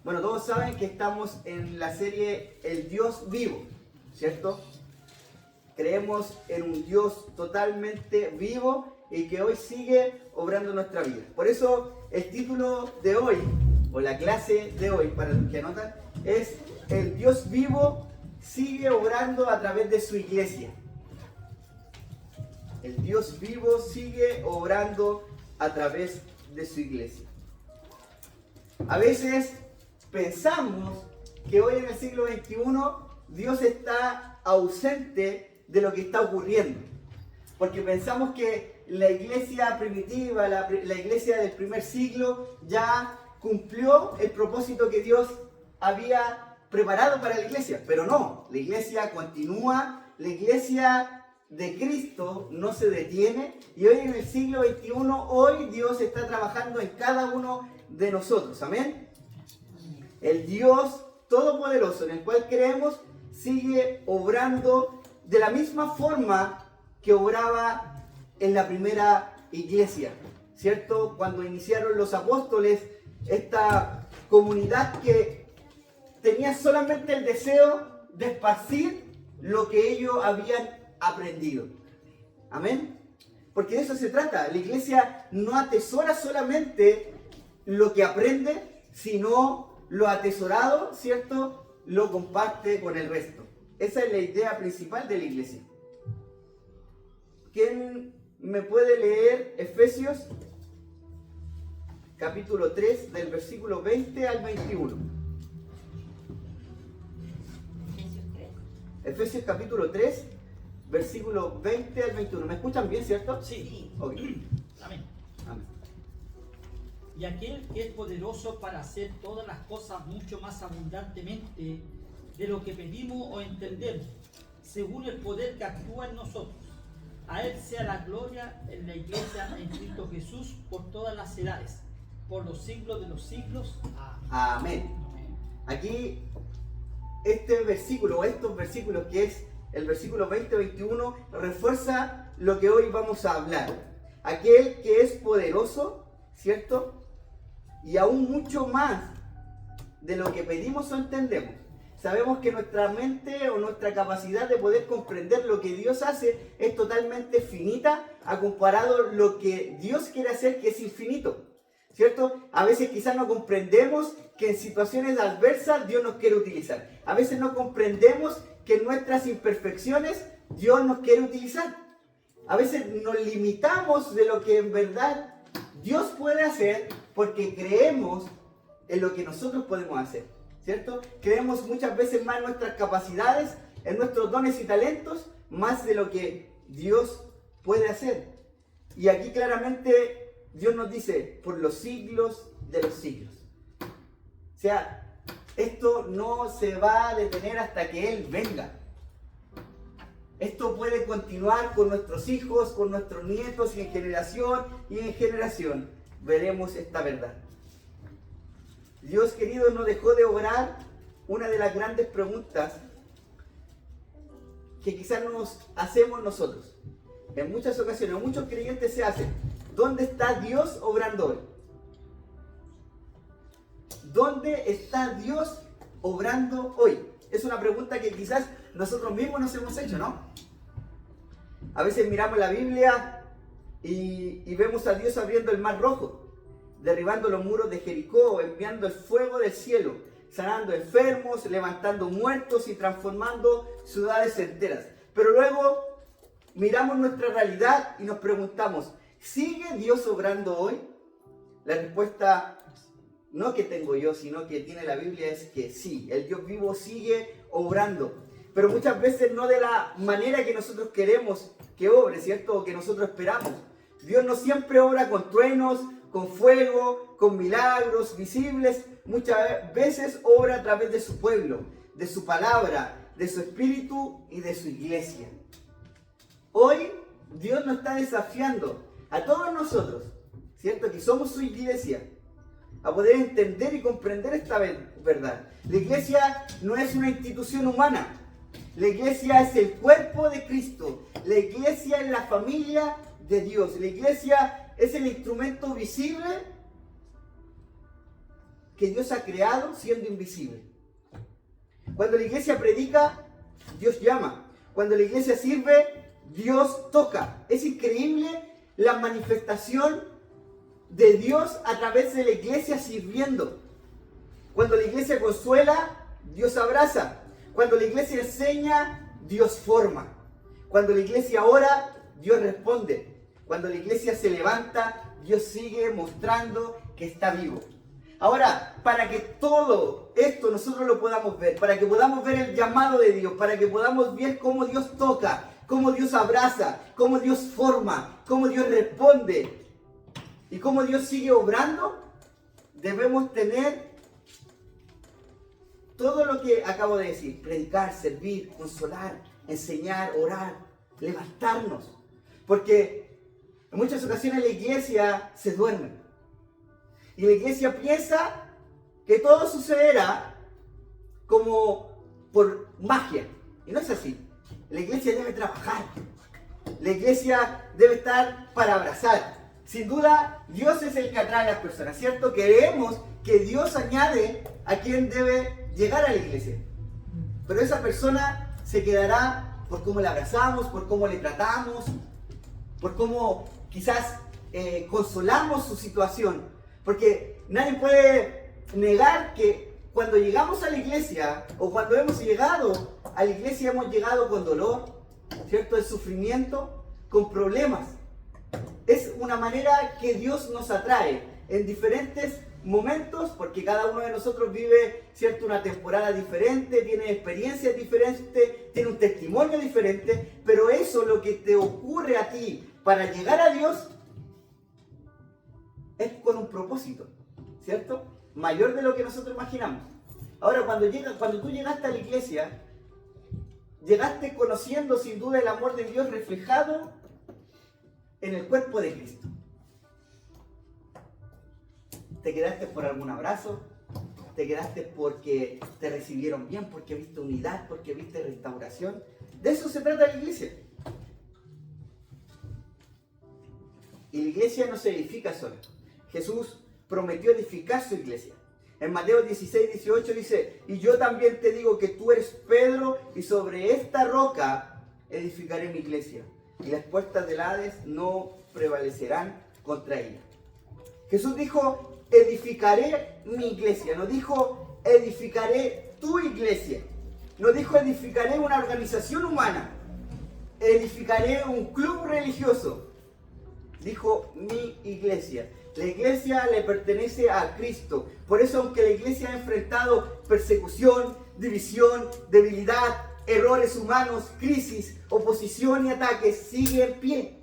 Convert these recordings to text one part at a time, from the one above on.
Bueno, todos saben que estamos en la serie El Dios Vivo, ¿cierto? Creemos en un Dios totalmente vivo y que hoy sigue obrando en nuestra vida. Por eso el título de hoy, o la clase de hoy, para los que anotan, es El Dios Vivo sigue obrando a través de su iglesia. El Dios vivo sigue obrando a través de su iglesia. A veces pensamos que hoy en el siglo XXI Dios está ausente de lo que está ocurriendo. Porque pensamos que la iglesia primitiva, la iglesia del primer siglo, ya cumplió el propósito que Dios había preparado para la iglesia. Pero no, la iglesia continúa, la iglesia de Cristo no se detiene. Y hoy en el siglo XXI, hoy Dios está trabajando en cada uno de nosotros. Amén. El Dios Todopoderoso en el cual creemos sigue obrando de la misma forma que obraba en la primera iglesia, ¿cierto? Cuando iniciaron los apóstoles, esta comunidad que tenía solamente el deseo de esparcir lo que ellos habían aprendido. Amén. Porque de eso se trata. La iglesia no atesora solamente lo que aprende, sino lo atesorado, ¿cierto? Lo comparte con el resto. Esa es la idea principal de la iglesia. ¿Quién me puede leer Efesios capítulo 3 del versículo 20 al 21? Efesios capítulo 3, versículo 20 al 21. ¿Me escuchan bien, cierto? Sí. Okay. Amén. Amén. Y aquel que es poderoso para hacer todas las cosas mucho más abundantemente de lo que pedimos o entendemos, según el poder que actúa en nosotros. A Él sea la gloria en la iglesia en Cristo Jesús por todas las edades, por los siglos de los siglos. Amén. Aquí, este versículo, o estos versículos que es el versículo 20-21, refuerza lo que hoy vamos a hablar. Aquel que es poderoso, ¿cierto? Y aún mucho más de lo que pedimos o entendemos. Sabemos que nuestra mente o nuestra capacidad de poder comprender lo que Dios hace es totalmente finita a comparado lo que Dios quiere hacer, que es infinito, ¿cierto? A veces quizás no comprendemos que en situaciones adversas Dios nos quiere utilizar. A veces no comprendemos que en nuestras imperfecciones Dios nos quiere utilizar. A veces nos limitamos de lo que en verdad Dios puede hacer porque creemos en lo que nosotros podemos hacer, ¿cierto? Creemos muchas veces más en nuestras capacidades, en nuestros dones y talentos, más de lo que Dios puede hacer. Y aquí claramente Dios nos dice, por los siglos de los siglos. O sea, esto no se va a detener hasta que Él venga. Esto puede continuar con nuestros hijos, con nuestros nietos, y en generación veremos esta verdad. Dios querido no dejó de obrar. Una de las grandes preguntas que quizás nos hacemos nosotros, en muchas ocasiones, muchos creyentes se hacen: ¿dónde está Dios obrando hoy? ¿Dónde está Dios obrando hoy? Es una pregunta que quizás nosotros mismos nos hemos hecho, ¿no? A veces miramos la Biblia y vemos a Dios abriendo el mar rojo, derribando los muros de Jericó, enviando el fuego del cielo, sanando enfermos, levantando muertos y transformando ciudades enteras. Pero luego miramos nuestra realidad y nos preguntamos, ¿sigue Dios obrando hoy? La respuesta no que tengo yo, sino que tiene la Biblia es que sí, el Dios vivo sigue obrando. Pero muchas veces no de la manera que nosotros queremos que obre, ¿cierto? O que nosotros esperamos. Dios no siempre obra con truenos, con fuego, con milagros visibles. Muchas veces obra a través de su pueblo, de su palabra, de su espíritu y de su iglesia. Hoy Dios nos está desafiando a todos nosotros, ¿cierto? Que somos su iglesia, a poder entender y comprender esta verdad. La iglesia no es una institución humana. La iglesia es el cuerpo de Cristo. La iglesia es la familia de Dios. La iglesia es el instrumento visible que Dios ha creado siendo invisible. Cuando la iglesia predica, Dios llama. Cuando la iglesia sirve, Dios toca. Es increíble la manifestación de Dios a través de la iglesia sirviendo. Cuando la iglesia consuela, Dios abraza. Cuando la iglesia enseña, Dios forma. Cuando la iglesia ora, Dios responde. Cuando la iglesia se levanta, Dios sigue mostrando que está vivo. Ahora, para que todo esto nosotros lo podamos ver, para que podamos ver el llamado de Dios, para que podamos ver cómo Dios toca, cómo Dios abraza, cómo Dios forma, cómo Dios responde y cómo Dios sigue obrando, debemos tener todo lo que acabo de decir: predicar, servir, consolar, enseñar, orar, levantarnos. Porque en muchas ocasiones la iglesia se duerme. Y la iglesia piensa que todo sucederá como por magia. Y no es así. La iglesia debe trabajar. La iglesia debe estar para abrazar. Sin duda, Dios es el que atrae a las personas, ¿cierto? Creemos que Dios añade a quien debe llegar a la iglesia. Pero esa persona se quedará por cómo la abrazamos, por cómo le tratamos, por cómo quizás consolamos su situación. Porque nadie puede negar que cuando llegamos a la iglesia, o cuando hemos llegado a la iglesia, hemos llegado con dolor, ¿cierto? El sufrimiento, con problemas. Es una manera que Dios nos atrae en diferentes momentos, porque cada uno de nosotros vive, ¿cierto?, una temporada diferente, tiene experiencias diferentes, tiene un testimonio diferente, pero eso, lo que te ocurre a ti para llegar a Dios, es con un propósito, ¿cierto? Mayor de lo que nosotros imaginamos. Ahora, cuando tú llegaste a la iglesia, llegaste conociendo sin duda el amor de Dios reflejado en el cuerpo de Cristo. ¿Te quedaste por algún abrazo? ¿Te quedaste porque te recibieron bien? ¿Porque viste unidad? ¿Porque viste restauración? De eso se trata la iglesia. Y la iglesia no se edifica sola. Jesús prometió edificar su iglesia. En Mateo 16, 18 dice: y yo también te digo que tú eres Pedro, y sobre esta roca edificaré mi iglesia, y las puertas del Hades no prevalecerán contra ella. Jesús dijo: edificaré mi iglesia. No dijo: edificaré tu iglesia. No dijo: edificaré una organización humana. Edificaré un club religioso. Dijo: mi iglesia. La iglesia le pertenece a Cristo. Por eso, aunque la iglesia ha enfrentado persecución, división, debilidad, errores humanos, crisis, oposición y ataques, sigue en pie.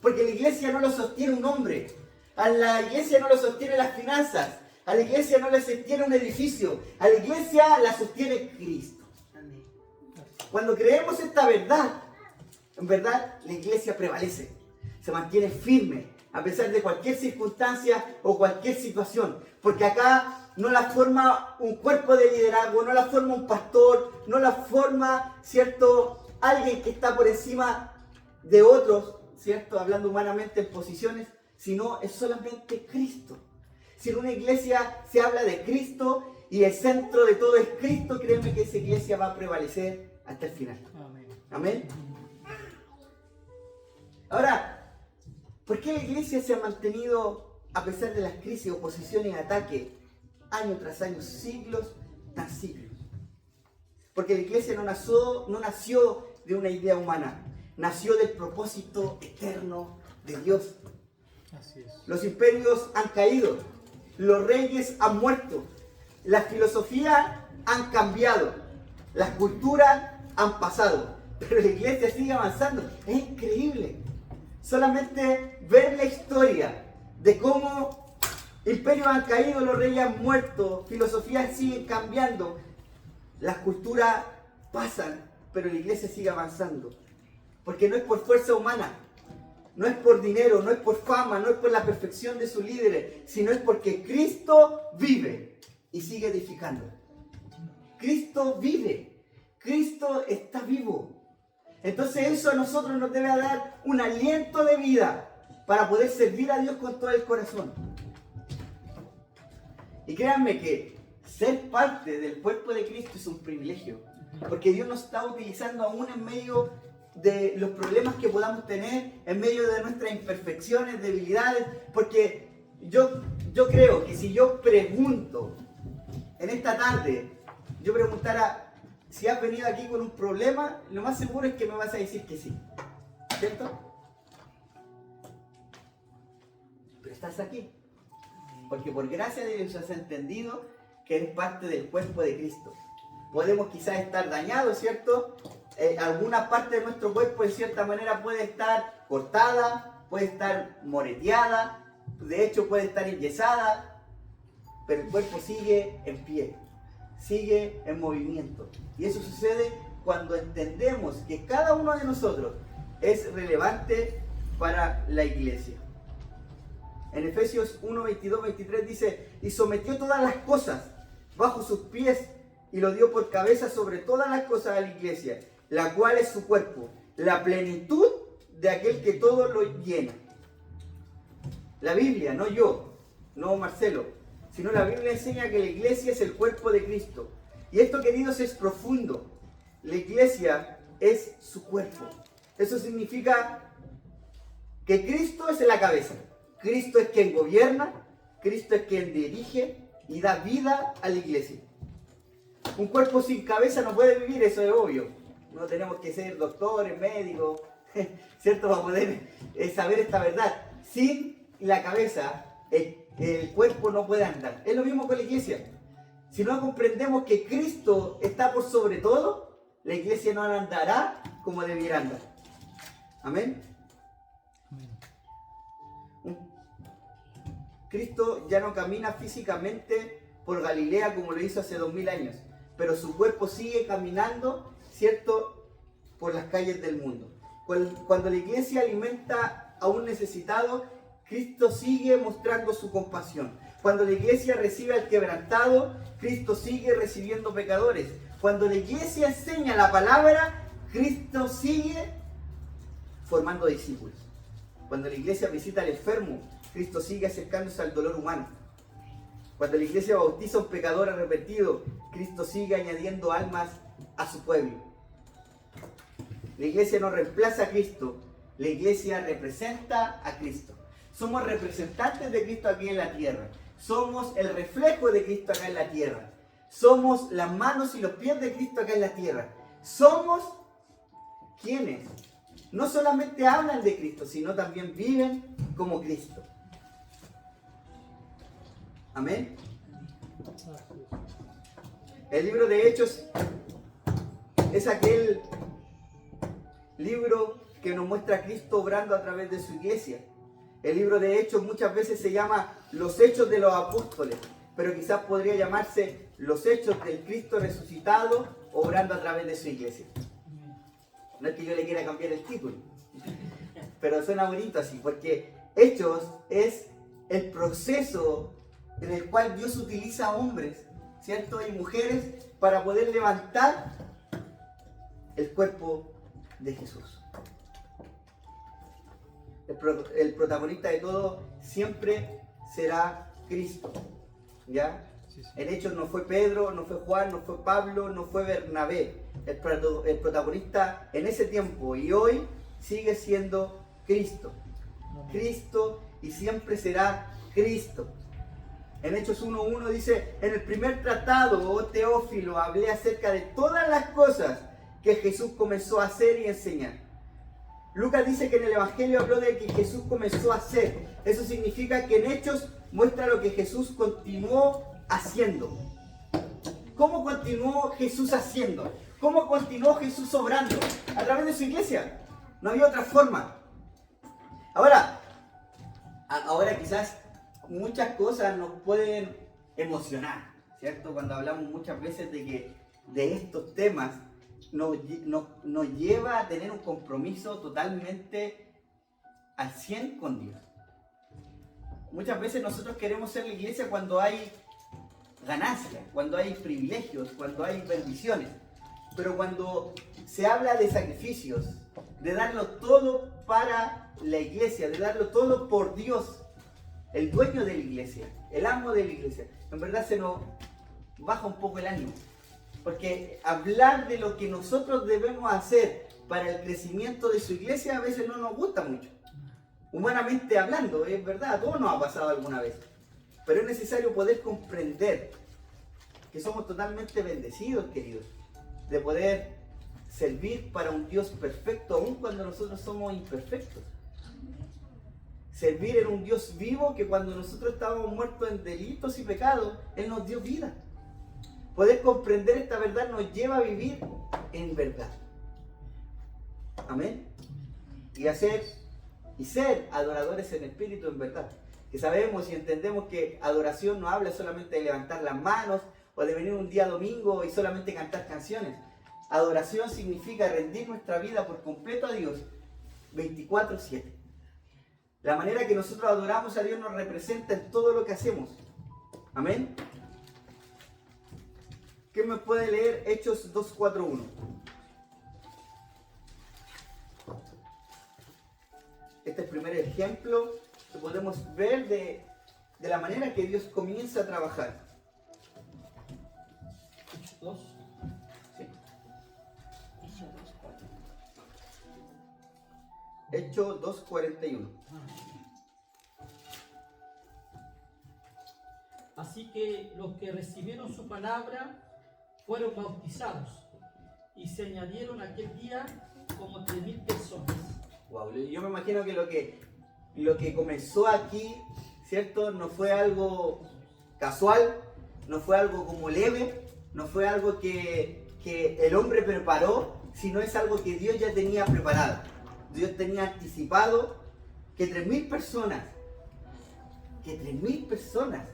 Porque la iglesia no lo sostiene un hombre. A la iglesia no lo sostiene las finanzas. A la iglesia no le sostiene un edificio. A la iglesia la sostiene Cristo. Cuando creemos esta verdad, en verdad la iglesia prevalece. Se mantiene firme a pesar de cualquier circunstancia o cualquier situación. Porque acá no la forma un cuerpo de liderazgo, no la forma un pastor, no la forma, ¿cierto?, alguien que está por encima de otros, ¿cierto?, hablando humanamente en posiciones, sino es solamente Cristo. Si en una iglesia se habla de Cristo y el centro de todo es Cristo, créeme que esa iglesia va a prevalecer hasta el final. Amén. Amén. Ahora, ¿por qué la iglesia se ha mantenido, a pesar de las crisis, oposiciones y ataques, año tras año, siglos tras siglos? Porque la iglesia no nació de una idea humana, nació del propósito eterno de Dios. Así es. Los imperios han caído, los reyes han muerto, las filosofías han cambiado, las culturas han pasado, pero la iglesia sigue avanzando. Es increíble. Solamente ver la historia de cómo imperios han caído, los reyes han muerto, filosofías siguen cambiando, las culturas pasan, pero la iglesia sigue avanzando. Porque no es por fuerza humana, no es por dinero, no es por fama, no es por la perfección de sus líderes, sino es porque Cristo vive y sigue edificando. Cristo vive, Cristo está vivo. Entonces eso a nosotros nos debe dar un aliento de vida para poder servir a Dios con todo el corazón. Y créanme que ser parte del cuerpo de Cristo es un privilegio, porque Dios nos está utilizando aún en medio de los problemas que podamos tener, en medio de nuestras imperfecciones, debilidades, porque yo creo que si yo pregunto en esta tarde, yo preguntara si has venido aquí con un problema, lo más seguro es que me vas a decir que sí, ¿cierto? Pero estás aquí, porque por gracia de Dios has entendido que eres parte del cuerpo de Cristo. Podemos quizás estar dañados, ¿cierto? Alguna parte de nuestro cuerpo de cierta manera puede estar cortada, puede estar moreteada, de hecho puede estar enyesada, pero el cuerpo sigue en pie, sigue en movimiento. Y eso sucede cuando entendemos que cada uno de nosotros es relevante para la iglesia. En Efesios 1, 22, 23 dice: y sometió todas las cosas bajo sus pies y lo dio por cabeza sobre todas las cosas a la iglesia, la cual es su cuerpo, la plenitud de aquel que todo lo llena. La Biblia, no yo, no Marcelo, sino la Biblia enseña que la iglesia es el cuerpo de Cristo. Y esto, queridos, es profundo. La iglesia es su cuerpo. Eso significa que Cristo es la cabeza. Cristo es quien gobierna, Cristo es quien dirige y da vida a la iglesia. Un cuerpo sin cabeza no puede vivir, eso es obvio. No tenemos que ser doctores, médicos, ¿cierto? Para poder saber esta verdad. Sin la cabeza, el cuerpo no puede andar. Es lo mismo con la iglesia. Si no comprendemos que Cristo está por sobre todo, la iglesia no andará como debiera andar. Amén. Cristo ya no camina físicamente por Galilea como lo hizo hace 2000 años, pero su cuerpo sigue caminando, ¿cierto?, por las calles del mundo. Cuando la iglesia alimenta a un necesitado, Cristo sigue mostrando su compasión. Cuando la iglesia recibe al quebrantado, Cristo sigue recibiendo pecadores. Cuando la iglesia enseña la palabra, Cristo sigue formando discípulos. Cuando la iglesia visita al enfermo, Cristo sigue acercándose al dolor humano. Cuando la iglesia bautiza a un pecador arrepentido, Cristo sigue añadiendo almas a su pueblo. La iglesia no reemplaza a Cristo, la iglesia representa a Cristo. Somos representantes de Cristo aquí en la tierra. Somos el reflejo de Cristo acá en la tierra. Somos las manos y los pies de Cristo acá en la tierra. Somos quienes no solamente hablan de Cristo, sino también viven como Cristo. Amén. El libro de Hechos es aquel libro que nos muestra a Cristo obrando a través de su iglesia. El libro de Hechos muchas veces se llama los Hechos de los Apóstoles, pero quizás podría llamarse los Hechos del Cristo resucitado obrando a través de su iglesia. No es que yo le quiera cambiar el título, pero suena bonito así, porque Hechos es el proceso en el cual Dios utiliza a hombres, ¿cierto?, y mujeres para poder levantar el cuerpo de Jesús. El protagonista de todo siempre será Cristo, ¿ya? Sí. En Hechos no fue Pedro, no fue Juan, no fue Pablo, no fue Bernabé. El protagonista en ese tiempo y hoy sigue siendo Cristo. Cristo, y siempre será Cristo. En Hechos 1:1 dice: en el primer tratado, oh Teófilo, hablé acerca de todas las cosas que Jesús comenzó a hacer y enseñar. Lucas dice que en el Evangelio habló de que Jesús comenzó a hacer. Eso significa que en Hechos muestra lo que Jesús continuó haciendo. ¿Cómo continuó Jesús haciendo? ¿Cómo continuó Jesús obrando? A través de su iglesia. No había otra forma. Ahora quizás muchas cosas nos pueden emocionar, ¿cierto? Cuando hablamos muchas veces de estos temas, nos lleva a tener un compromiso totalmente al 100 con Dios. Muchas veces nosotros queremos ser la iglesia cuando hay ganancias, cuando hay privilegios, cuando hay bendiciones. Pero cuando se habla de sacrificios, de darlo todo para la iglesia, de darlo todo por Dios, el dueño de la iglesia, el amo de la iglesia, en verdad se nos baja un poco el ánimo. Porque hablar de lo que nosotros debemos hacer para el crecimiento de su iglesia a veces no nos gusta mucho. Humanamente hablando, es verdad, a todos nos ha pasado alguna vez. Pero es necesario poder comprender que somos totalmente bendecidos, queridos, de poder servir para un Dios perfecto, aun cuando nosotros somos imperfectos. Servir en un Dios vivo que cuando nosotros estábamos muertos en delitos y pecados, Él nos dio vida. Poder comprender esta verdad nos lleva a vivir en verdad. Amén. Y ser adoradores en espíritu en verdad. Que sabemos y entendemos que adoración no habla solamente de levantar las manos o de venir un día domingo y solamente cantar canciones. Adoración significa rendir nuestra vida por completo a Dios 24/7. La manera que nosotros adoramos a Dios nos representa en todo lo que hacemos. Amén. ¿Quién me puede leer Hechos 2:4-1? Este es el primer ejemplo que podemos ver de la manera que Dios comienza a trabajar. Hechos 2. Sí. Hechos 2:41. Así que los que recibieron su palabra fueron bautizados y se añadieron aquel día como 3.000 personas. Wow, yo me imagino que lo que comenzó aquí, ¿cierto? No fue algo casual, no fue algo como leve, no fue algo que el hombre preparó, sino es algo que Dios ya tenía preparado. Dios tenía anticipado que 3.000 personas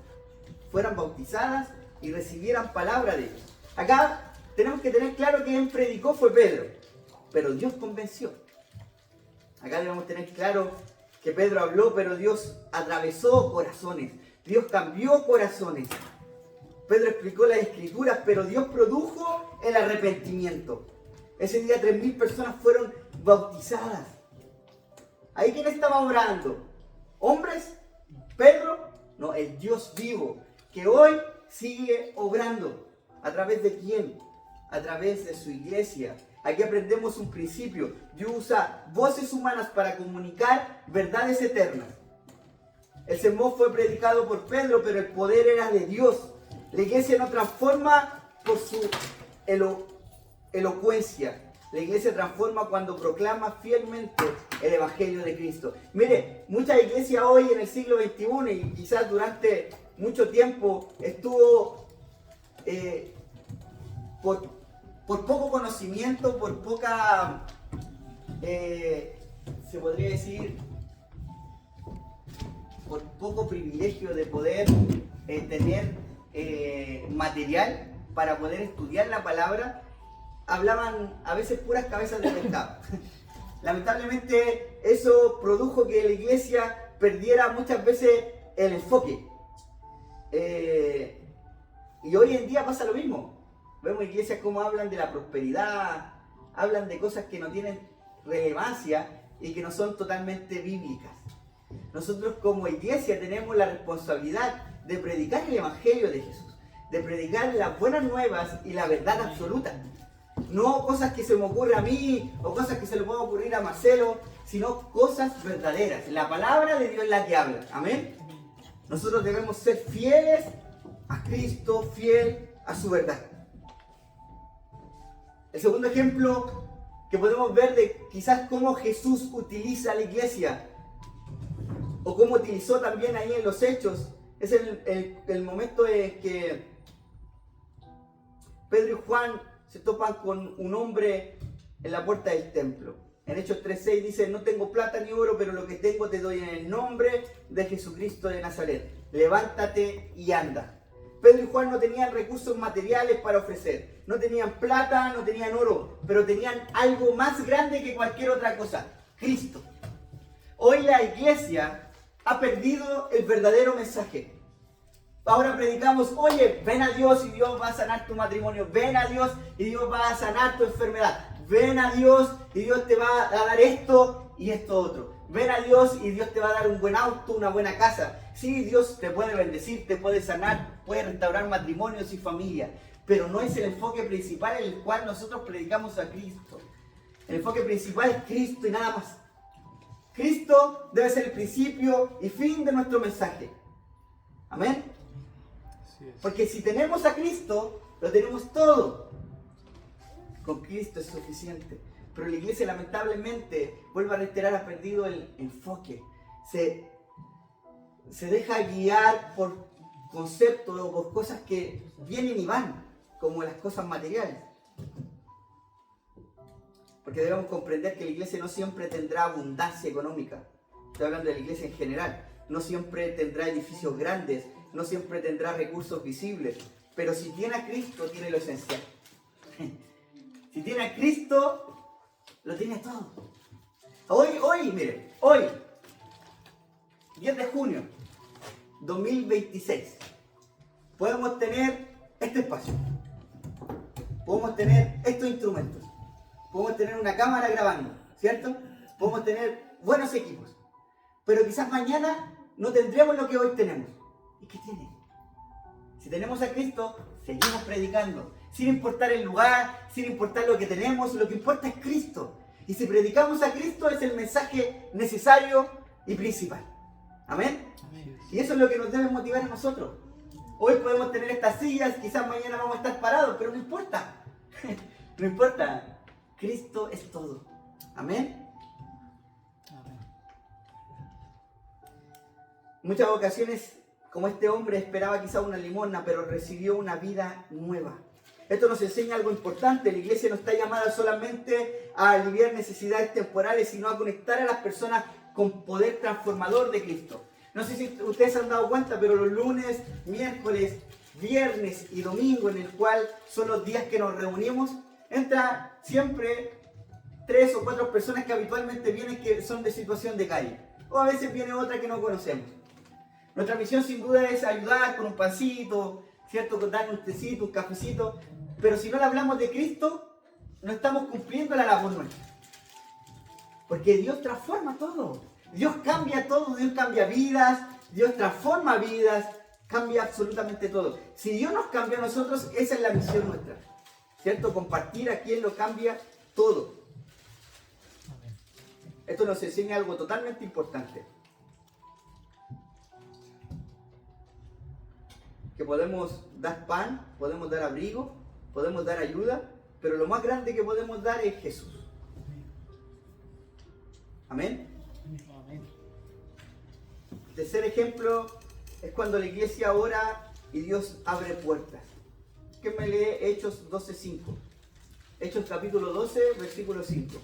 fueran bautizadas y recibieran palabra de Dios. Acá tenemos que tener claro que quien predicó fue Pedro, pero Dios convenció. Acá debemos tener claro que Pedro habló, pero Dios atravesó corazones. Dios cambió corazones. Pedro explicó las escrituras, pero Dios produjo el arrepentimiento. Ese día 3.000 personas fueron bautizadas. ¿Ahí quién estaba orando? ¿Hombres? ¿Pedro? No, el Dios vivo, que hoy sigue obrando. ¿A través de quién? A través de su iglesia. Aquí aprendemos un principio. Dios usa voces humanas para comunicar verdades eternas. El sermón fue predicado por Pedro, pero el poder era de Dios. La iglesia no transforma por su elocuencia. La iglesia transforma cuando proclama fielmente el Evangelio de Cristo. Mire, muchas iglesias hoy en el siglo XXI y quizás durante mucho tiempo estuvo por poco conocimiento, por poca, se podría decir, por poco privilegio de poder tener material para poder estudiar la palabra, hablaban a veces puras cabezas de pescado. Lamentablemente eso produjo que la iglesia perdiera muchas veces el enfoque. Y hoy en día pasa lo mismo. Vemos iglesias como hablan de la prosperidad, hablan de cosas que no tienen relevancia y que no son totalmente bíblicas. Nosotros como iglesia tenemos la responsabilidad de predicar el Evangelio de Jesús, de predicar las buenas nuevas y la verdad absoluta. No cosas que se me ocurren a mí o cosas que se le pueden ocurrir a Marcelo, sino cosas verdaderas. La palabra de Dios es la que habla. Amén. Nosotros debemos ser fieles a Cristo, fiel a su verdad. El segundo ejemplo que podemos ver de quizás cómo Jesús utiliza a la iglesia o cómo utilizó también ahí en los Hechos es el momento en que Pedro y Juan se topan con un hombre en la puerta del templo. En Hechos 3:6 dice: no tengo plata ni oro, pero lo que tengo te doy en el nombre de Jesucristo de Nazaret. Levántate y anda. Pedro y Juan no tenían recursos materiales para ofrecer. No tenían plata, no tenían oro, pero tenían algo más grande que cualquier otra cosa: Cristo. Hoy la iglesia ha perdido el verdadero mensaje. Ahora predicamos: oye, ven a Dios y Dios va a sanar tu matrimonio. Ven a Dios y Dios va a sanar tu enfermedad. Ven a Dios y Dios te va a dar esto y esto otro. ven a Dios y Dios te va a dar un buen auto, una buena casa. Sí, Dios te puede bendecir, te puede sanar, puede restaurar matrimonios y familia, pero no es el enfoque principal en el cual nosotros predicamos a Cristo. El enfoque principal es Cristo y nada más. Cristo debe ser el principio y fin de nuestro mensaje. Amén. Porque si tenemos a Cristo, lo tenemos todo. Con Cristo es suficiente. Pero la iglesia lamentablemente, vuelvo a reiterar, ha perdido el enfoque. Se deja guiar por conceptos o por cosas que vienen y van, como las cosas materiales. Porque debemos comprender que la iglesia no siempre tendrá abundancia económica. Estoy hablando de la iglesia en general. No siempre tendrá edificios grandes, no siempre tendrá recursos visibles. Pero si tiene a Cristo, tiene lo esencial. Si tiene a Cristo, lo tiene todo. Hoy, 10 de junio 2026, podemos tener este espacio. Podemos tener estos instrumentos. Podemos tener una cámara grabando, ¿cierto? Podemos tener buenos equipos. Pero quizás mañana no tendremos lo que hoy tenemos. ¿Y qué tiene? Si tenemos a Cristo, seguimos predicando. Sin importar el lugar, sin importar lo que tenemos, lo que importa es Cristo. Y si predicamos a Cristo, es el mensaje necesario y principal. ¿Amén? Amén. Y eso es lo que nos debe motivar a nosotros. Hoy podemos tener estas sillas, quizás mañana vamos a estar parados, pero no importa. No importa. Cristo es todo. Amén. Amén. Muchas ocasiones, como este hombre esperaba quizás una limosna, pero recibió una vida nueva. Esto nos enseña algo importante. La iglesia no está llamada solamente a aliviar necesidades temporales, sino a conectar a las personas con poder transformador de Cristo. No sé si ustedes se han dado cuenta, pero los lunes, miércoles, viernes y domingo, en el cual son los días que nos reunimos, entra siempre 3 o 4 personas que habitualmente vienen que son de situación de calle. O a veces viene otra que no conocemos. Nuestra misión sin duda es ayudar con un pancito, ¿cierto? Con darle un tecito, un cafecito. Pero si no le hablamos de Cristo, no estamos cumpliendo la labor nuestra. Porque Dios transforma todo. Dios cambia todo. Dios cambia vidas. Dios transforma vidas. Cambia absolutamente todo. Si Dios nos cambia a nosotros, esa es la misión nuestra. ¿Cierto? Compartir a quien lo cambia todo. Esto nos enseña algo totalmente importante. Que podemos dar pan, podemos dar abrigo, podemos dar ayuda, pero lo más grande que podemos dar es Jesús. Amén. Amén. El tercer ejemplo es cuando la iglesia ora y Dios abre puertas. ¿Qué me lee Hechos 12:5? Hechos capítulo 12, versículo 5.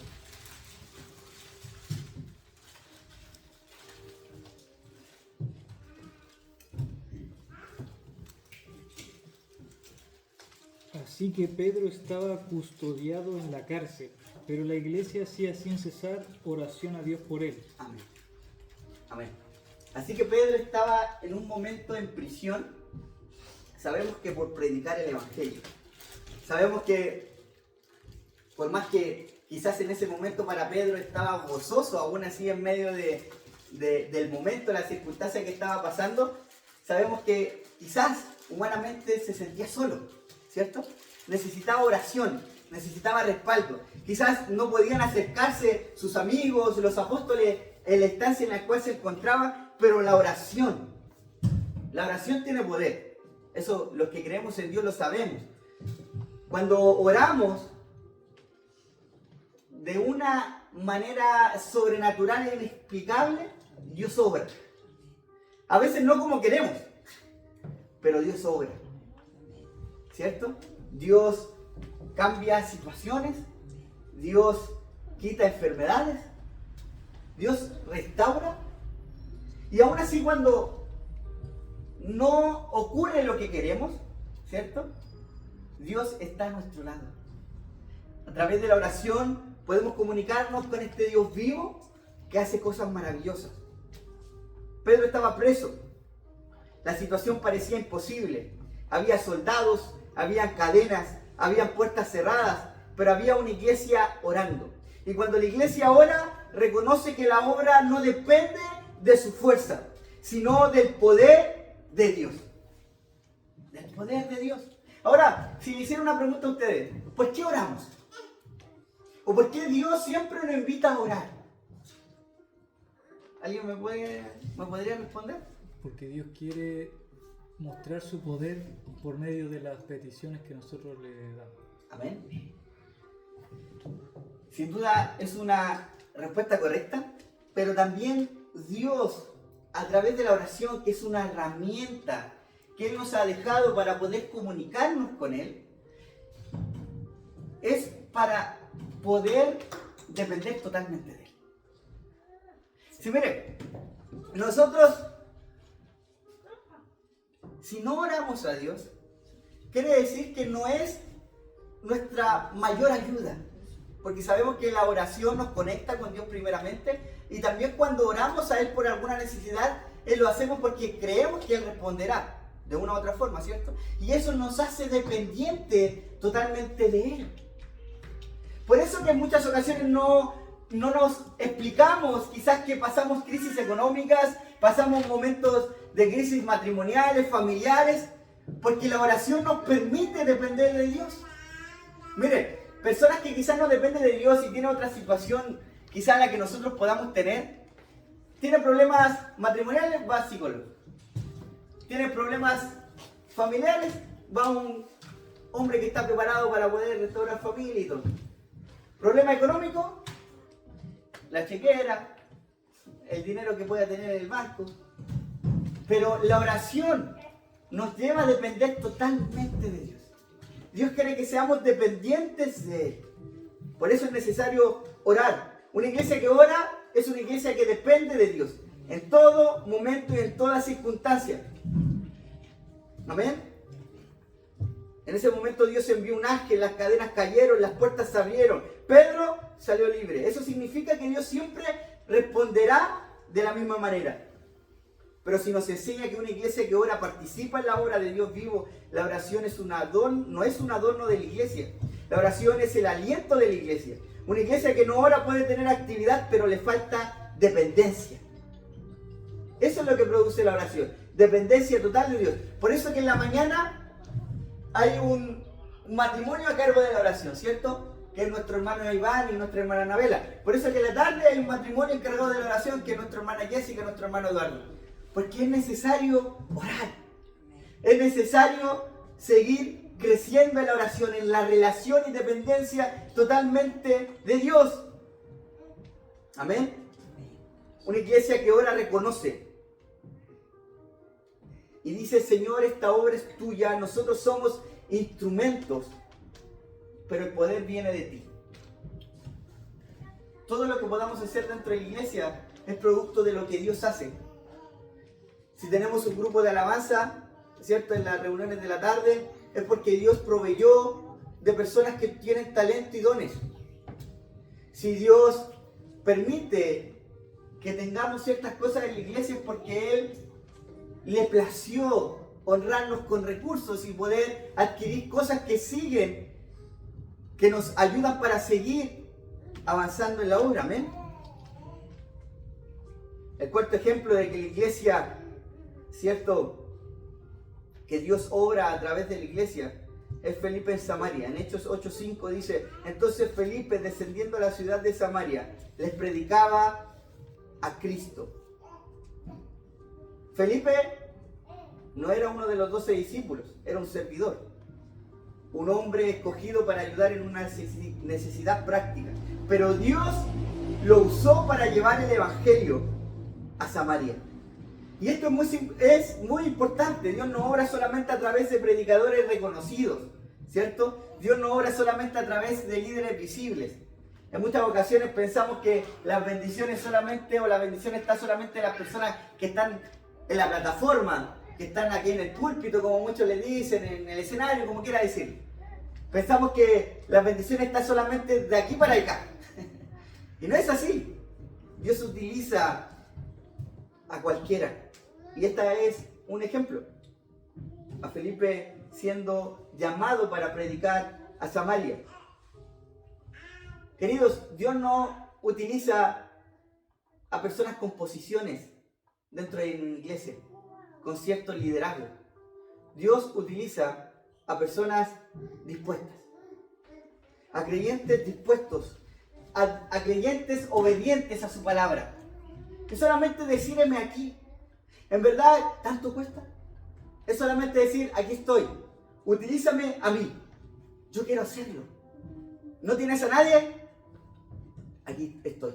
Así que Pedro estaba custodiado en la cárcel, pero la iglesia hacía sin cesar oración a Dios por él. Amén. Amén. Así que Pedro estaba en un momento en prisión. Sabemos que por predicar el evangelio. Sabemos que por más que quizás en ese momento para Pedro estaba gozoso, aún así en medio del momento, la circunstancia que estaba pasando, sabemos que quizás humanamente se sentía solo, ¿cierto? Necesitaba oración, necesitaba respaldo. Quizás no podían acercarse sus amigos, los apóstoles, en la estancia en la cual se encontraba, pero la oración tiene poder. Eso, los que creemos en Dios lo sabemos. Cuando oramos de una manera sobrenatural e inexplicable, Dios obra. A veces no como queremos, pero Dios obra. ¿Cierto? Dios cambia situaciones, Dios quita enfermedades, Dios restaura. Y aún así cuando no ocurre lo que queremos, ¿cierto? Dios está a nuestro lado. A través de la oración podemos comunicarnos con este Dios vivo que hace cosas maravillosas. Pedro estaba preso. La situación parecía imposible. Había soldados, había cadenas, había puertas cerradas, pero había una iglesia orando. Y cuando la iglesia ora, reconoce que la obra no depende de su fuerza, sino del poder de Dios. Del poder de Dios. Ahora, si le hiciera una pregunta a ustedes, ¿por qué oramos? ¿O por qué Dios siempre nos invita a orar? ¿Alguien me podría responder? Porque Dios quiere mostrar su poder por medio de las peticiones que nosotros le damos. Amén. Sin duda es una respuesta correcta, pero también Dios, a través de la oración, que es una herramienta que Él nos ha dejado para poder comunicarnos con Él, es para poder depender totalmente de Él. Si mire, nosotros, si no oramos a Dios, quiere decir que no es nuestra mayor ayuda, porque sabemos que la oración nos conecta con Dios primeramente, y también cuando oramos a Él por alguna necesidad, lo hacemos porque creemos que Él responderá de una u otra forma, ¿cierto? Y eso nos hace dependientes totalmente de Él. Por eso que en muchas ocasiones no nos explicamos, quizás que pasamos crisis económicas, pasamos momentos de crisis matrimoniales, familiares, porque la oración nos permite depender de Dios. Mire, personas que quizás no dependen de Dios y tienen otra situación, quizás la que nosotros podamos tener, tienen problemas matrimoniales, va a psicólogo. Tienen problemas familiares, va a un hombre que está preparado para poder restaurar familia y todo. Problema económico, la chequera, el dinero que pueda tener en el banco. Pero la oración nos lleva a depender totalmente de Dios. Dios quiere que seamos dependientes de Él. Por eso es necesario orar. Una iglesia que ora es una iglesia que depende de Dios en todo momento y en toda circunstancia. Amén. En ese momento Dios envió un ángel, las cadenas cayeron, las puertas se abrieron. Pedro salió libre. Eso significa que Dios siempre responderá de la misma manera. Pero si nos enseña que una iglesia que ora participa en la obra de Dios vivo, la oración es no es un adorno de la iglesia. La oración es el aliento de la iglesia. Una iglesia que no ora puede tener actividad, pero le falta dependencia. Eso es lo que produce la oración. Dependencia total de Dios. Por eso que en la mañana hay un matrimonio a cargo de la oración, ¿cierto? Que es nuestro hermano Iván y nuestra hermana Anabela. Por eso que en la tarde hay un matrimonio encargado de la oración, que es nuestra hermana Jessica y nuestro hermano Eduardo. Porque es necesario orar. Es necesario seguir creciendo en la oración, en la relación y dependencia totalmente de Dios. Amén. Una iglesia que ora reconoce y dice: Señor, esta obra es tuya, nosotros somos instrumentos, pero el poder viene de ti. Todo lo que podamos hacer dentro de la iglesia es producto de lo que Dios hace. Si tenemos un grupo de alabanza, ¿cierto?, en las reuniones de la tarde, es porque Dios proveyó de personas que tienen talento y dones. Si Dios permite que tengamos ciertas cosas en la iglesia, es porque Él le plació honrarnos con recursos y poder adquirir cosas que siguen, que nos ayudan para seguir avanzando en la obra. Amén. El cuarto ejemplo de que la iglesia, ¿cierto?, que Dios obra a través de la iglesia, es Felipe en Samaria. En Hechos 8:5 dice: entonces Felipe, descendiendo a la ciudad de Samaria, les predicaba a Cristo. Felipe no era uno de los 12 discípulos, era un servidor, un hombre escogido para ayudar en una necesidad práctica. Pero Dios lo usó para llevar el evangelio a Samaria. Y esto es muy importante. Dios no obra solamente a través de predicadores reconocidos, ¿cierto? Dios no obra solamente a través de líderes visibles. En muchas ocasiones pensamos que las bendiciones solamente, o la bendición está solamente en las personas que están en la plataforma, que están aquí en el púlpito, como muchos le dicen, en el escenario, como quiera decir. Pensamos que la bendición está solamente de aquí para acá. Y no es así. Dios utiliza a cualquiera. Y esta es un ejemplo. A Felipe siendo llamado para predicar a Samaria. Queridos, Dios no utiliza a personas con posiciones dentro de una iglesia, con cierto liderazgo. Dios utiliza a personas dispuestas, a creyentes dispuestos, a creyentes obedientes a su palabra. Es solamente decir, heme aquí. En verdad, ¿tanto cuesta? Es solamente decir, aquí estoy, utilízame a mí. Yo quiero hacerlo. ¿No tienes a nadie? Aquí estoy.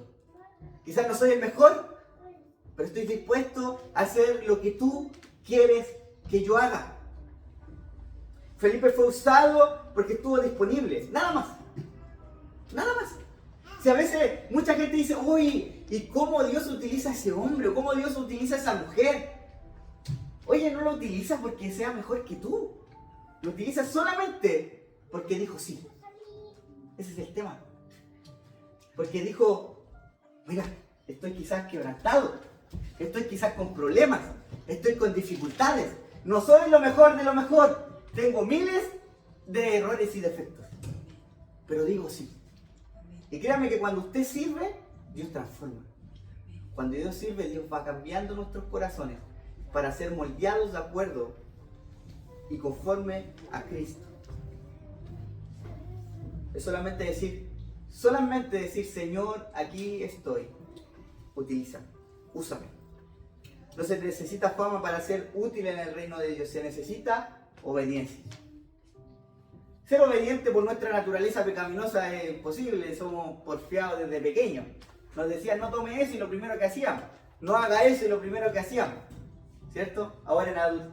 Quizás no soy el mejor, pero estoy dispuesto a hacer lo que tú quieres que yo haga. Felipe fue usado porque estuvo disponible. Nada más. Nada más. Si a veces mucha gente dice, uy, ¿y cómo Dios utiliza a ese hombre? ¿O cómo Dios utiliza a esa mujer? Oye, no lo utilizas porque sea mejor que tú. Lo utilizas solamente porque dijo sí. Ese es el tema. Porque dijo, mira, estoy quizás quebrantado. Estoy quizás con problemas. Estoy con dificultades. No soy lo mejor de lo mejor. Tengo miles de errores y defectos. Pero digo sí. Y créanme que cuando usted sirve, Dios transforma. Cuando Dios sirve, Dios va cambiando nuestros corazones para ser moldeados de acuerdo y conforme a Cristo. Es solamente decir, Señor, aquí estoy. Utilízame, úsame. No se necesita fama para ser útil en el reino de Dios, se necesita obediencia. Ser obediente por nuestra naturaleza pecaminosa es imposible, somos porfiados desde pequeños. Nos decían, no tome eso y lo primero que hacíamos. No haga eso y lo primero que hacíamos. ¿Cierto? Ahora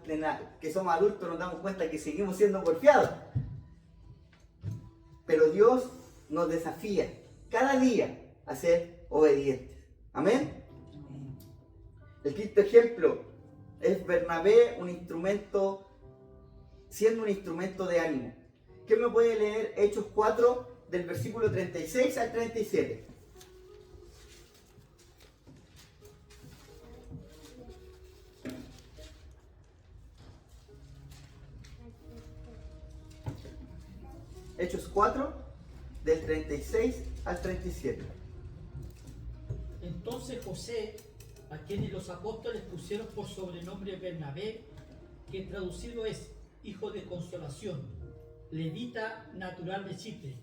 que somos adultos nos damos cuenta que seguimos siendo porfiados. Pero Dios nos desafía cada día a ser obedientes. ¿Amén? El quinto ejemplo es Bernabé, siendo un instrumento de ánimo. ¿Quién me puede leer Hechos 4 del versículo 36 al 37? Hechos 4 del 36 al 37. Entonces José, a quienes los apóstoles pusieron por sobrenombre Bernabé, que traducido es hijo de consolación, levita natural de Chipre,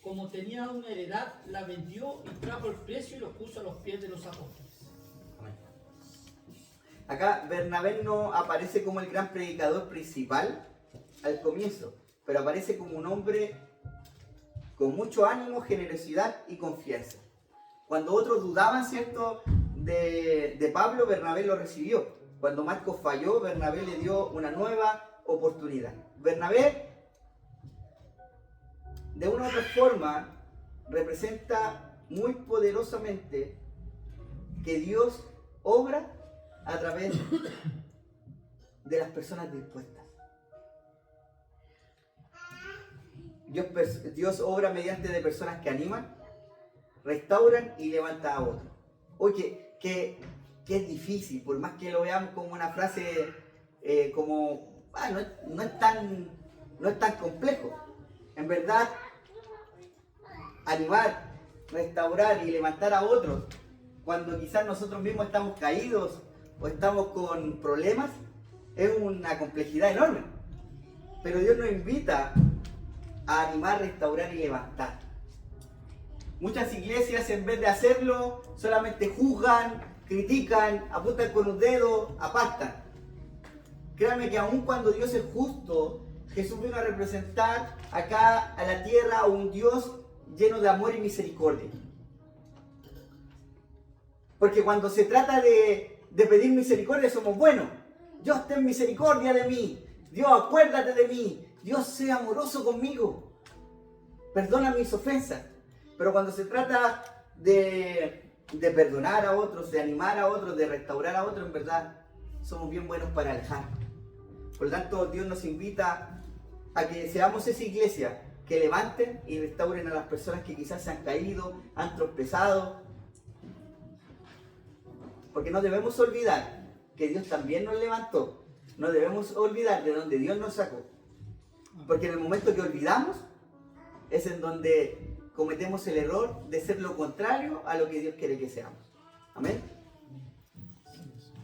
como tenía una heredad, la vendió y trajo el precio y lo puso a los pies de los apóstoles. Acá Bernabé no aparece como el gran predicador principal al comienzo, pero aparece como un hombre con mucho ánimo, generosidad y confianza. Cuando otros dudaban, ¿cierto?, de Pablo, Bernabé lo recibió. Cuando Marcos falló, Bernabé le dio una nueva oportunidad. Bernabé, de una u otra forma, representa muy poderosamente que Dios obra a través de las personas dispuestas. Dios obra mediante de personas que animan, restauran y levantan a otros. Oye, que es difícil, por más que lo veamos como una frase no es tan complejo. En verdad, animar, restaurar y levantar a otros cuando quizás nosotros mismos estamos caídos o estamos con problemas es una complejidad enorme. Pero Dios nos invita a animar, restaurar y levantar. Muchas iglesias, en vez de hacerlo, solamente juzgan, critican, apuntan con un dedo, apartan. Créanme que aun cuando Dios es justo, Jesús vino a representar acá a la tierra a un Dios lleno de amor y misericordia. Porque cuando se trata de pedir misericordia somos buenos. Dios, ten misericordia de mí. Dios, acuérdate de mí. Dios, sea amoroso conmigo. Perdona mis ofensas. Pero cuando se trata de perdonar a otros, de animar a otros, de restaurar a otros, en verdad somos bien buenos para alejar. Por lo tanto, Dios nos invita a que seamos esa iglesia que levanten y restauren a las personas que quizás se han caído, han tropezado. Porque no debemos olvidar que Dios también nos levantó. No debemos olvidar de donde Dios nos sacó. Porque en el momento que olvidamos es en donde cometemos el error de ser lo contrario a lo que Dios quiere que seamos. Amén.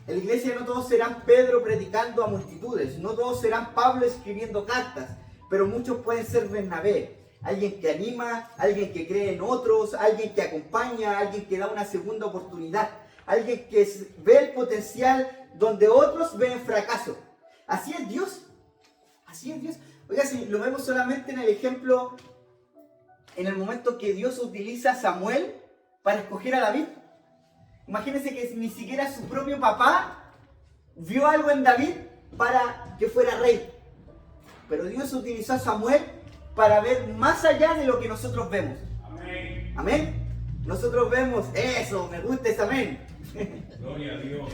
En la iglesia no todos serán Pedro predicando a multitudes, no todos serán Pablo escribiendo cartas, pero muchos pueden ser Bernabé, alguien que anima, alguien que cree en otros, alguien que acompaña, alguien que da una segunda oportunidad, alguien que ve el potencial donde otros ven fracaso. Así es Dios, así es Dios. Oiga, si lo vemos solamente en el ejemplo, en el momento que Dios utiliza a Samuel para escoger a David. Imagínense que ni siquiera su propio papá vio algo en David para que fuera rey. Pero Dios utilizó a Samuel para ver más allá de lo que nosotros vemos. Amén. Amén. Nosotros vemos eso, me gusta ese amén. Gloria a Dios.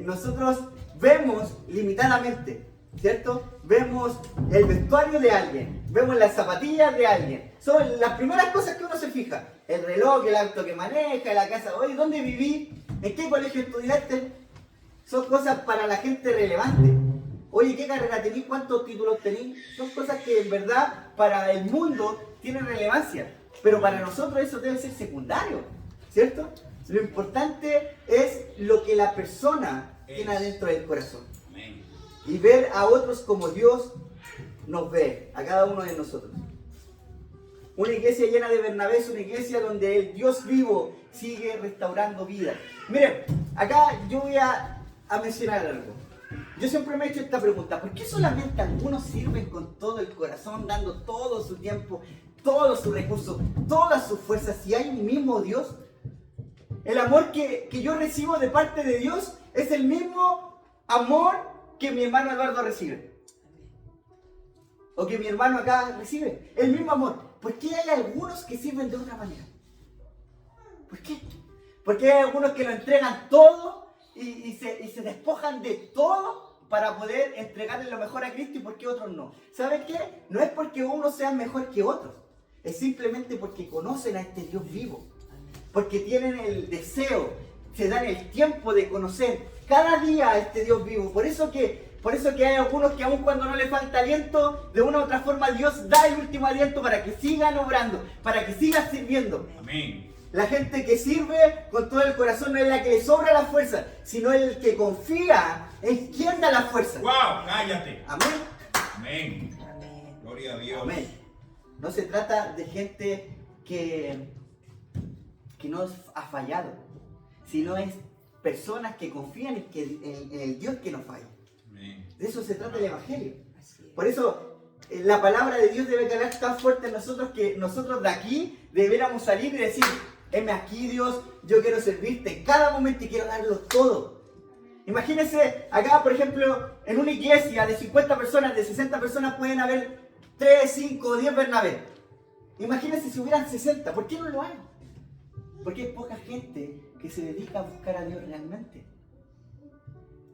Nosotros vemos limitadamente, ¿cierto? Vemos el vestuario de alguien, vemos las zapatillas de alguien. Son las primeras cosas que uno se fija. El reloj, el auto que maneja, la casa. Oye, ¿dónde viví? ¿En qué colegio estudiaste? Son cosas para la gente relevante. Oye, ¿qué carrera tenís? ¿Cuántos títulos tenís? Son cosas que en verdad para el mundo tienen relevancia. Pero para nosotros eso debe ser secundario, ¿cierto? Lo importante es lo que la persona tiene adentro del corazón. Amén. Y ver a otros como Dios nos ve, a cada uno de nosotros. Una iglesia llena de Bernabé es una iglesia donde el Dios vivo sigue restaurando vida. Miren, acá yo voy a mencionar algo. Yo siempre me he hecho esta pregunta: ¿por qué solamente algunos sirven con todo el corazón, dando todo su tiempo, todos sus recursos, todas sus fuerzas, si hay un mismo Dios? El amor que yo recibo de parte de Dios es el mismo amor que mi hermano Eduardo recibe. O que mi hermano acá recibe. El mismo amor. ¿Por qué hay algunos que sirven de otra manera? ¿Por qué? Porque hay algunos que lo entregan todo y se despojan de todo para poder entregarle lo mejor a Cristo, y por qué otros no. ¿Saben qué? No es porque unos sean mejor que otros. Es simplemente porque conocen a este Dios vivo. Porque tienen el deseo, se dan el tiempo de conocer cada día a este Dios vivo. Por eso que hay algunos que aun cuando no les falta aliento, de una u otra forma Dios da el último aliento para que sigan obrando, para que sigan sirviendo. Amén. La gente que sirve con todo el corazón no es la que le sobra la fuerza, sino el que confía en quien da la fuerza. ¡Wow! ¡Cállate! Amén. Amén. Gloria a Dios. Amén. No se trata de gente que no ha fallado, sino es personas que confían en el Dios que no falla. Amén. De eso se trata el Evangelio. Por eso la palabra de Dios debe calar tan fuerte en nosotros que nosotros de aquí debiéramos salir y decir: heme aquí, Dios, yo quiero servirte en cada momento y quiero darlo todo. Imagínense, acá por ejemplo, en una iglesia de 50 personas, de 60 personas pueden haber 3, 5 o 10 Bernabé. Imagínense si hubieran 60, ¿por qué no lo hay? Porque hay poca gente que se dedica a buscar a Dios realmente.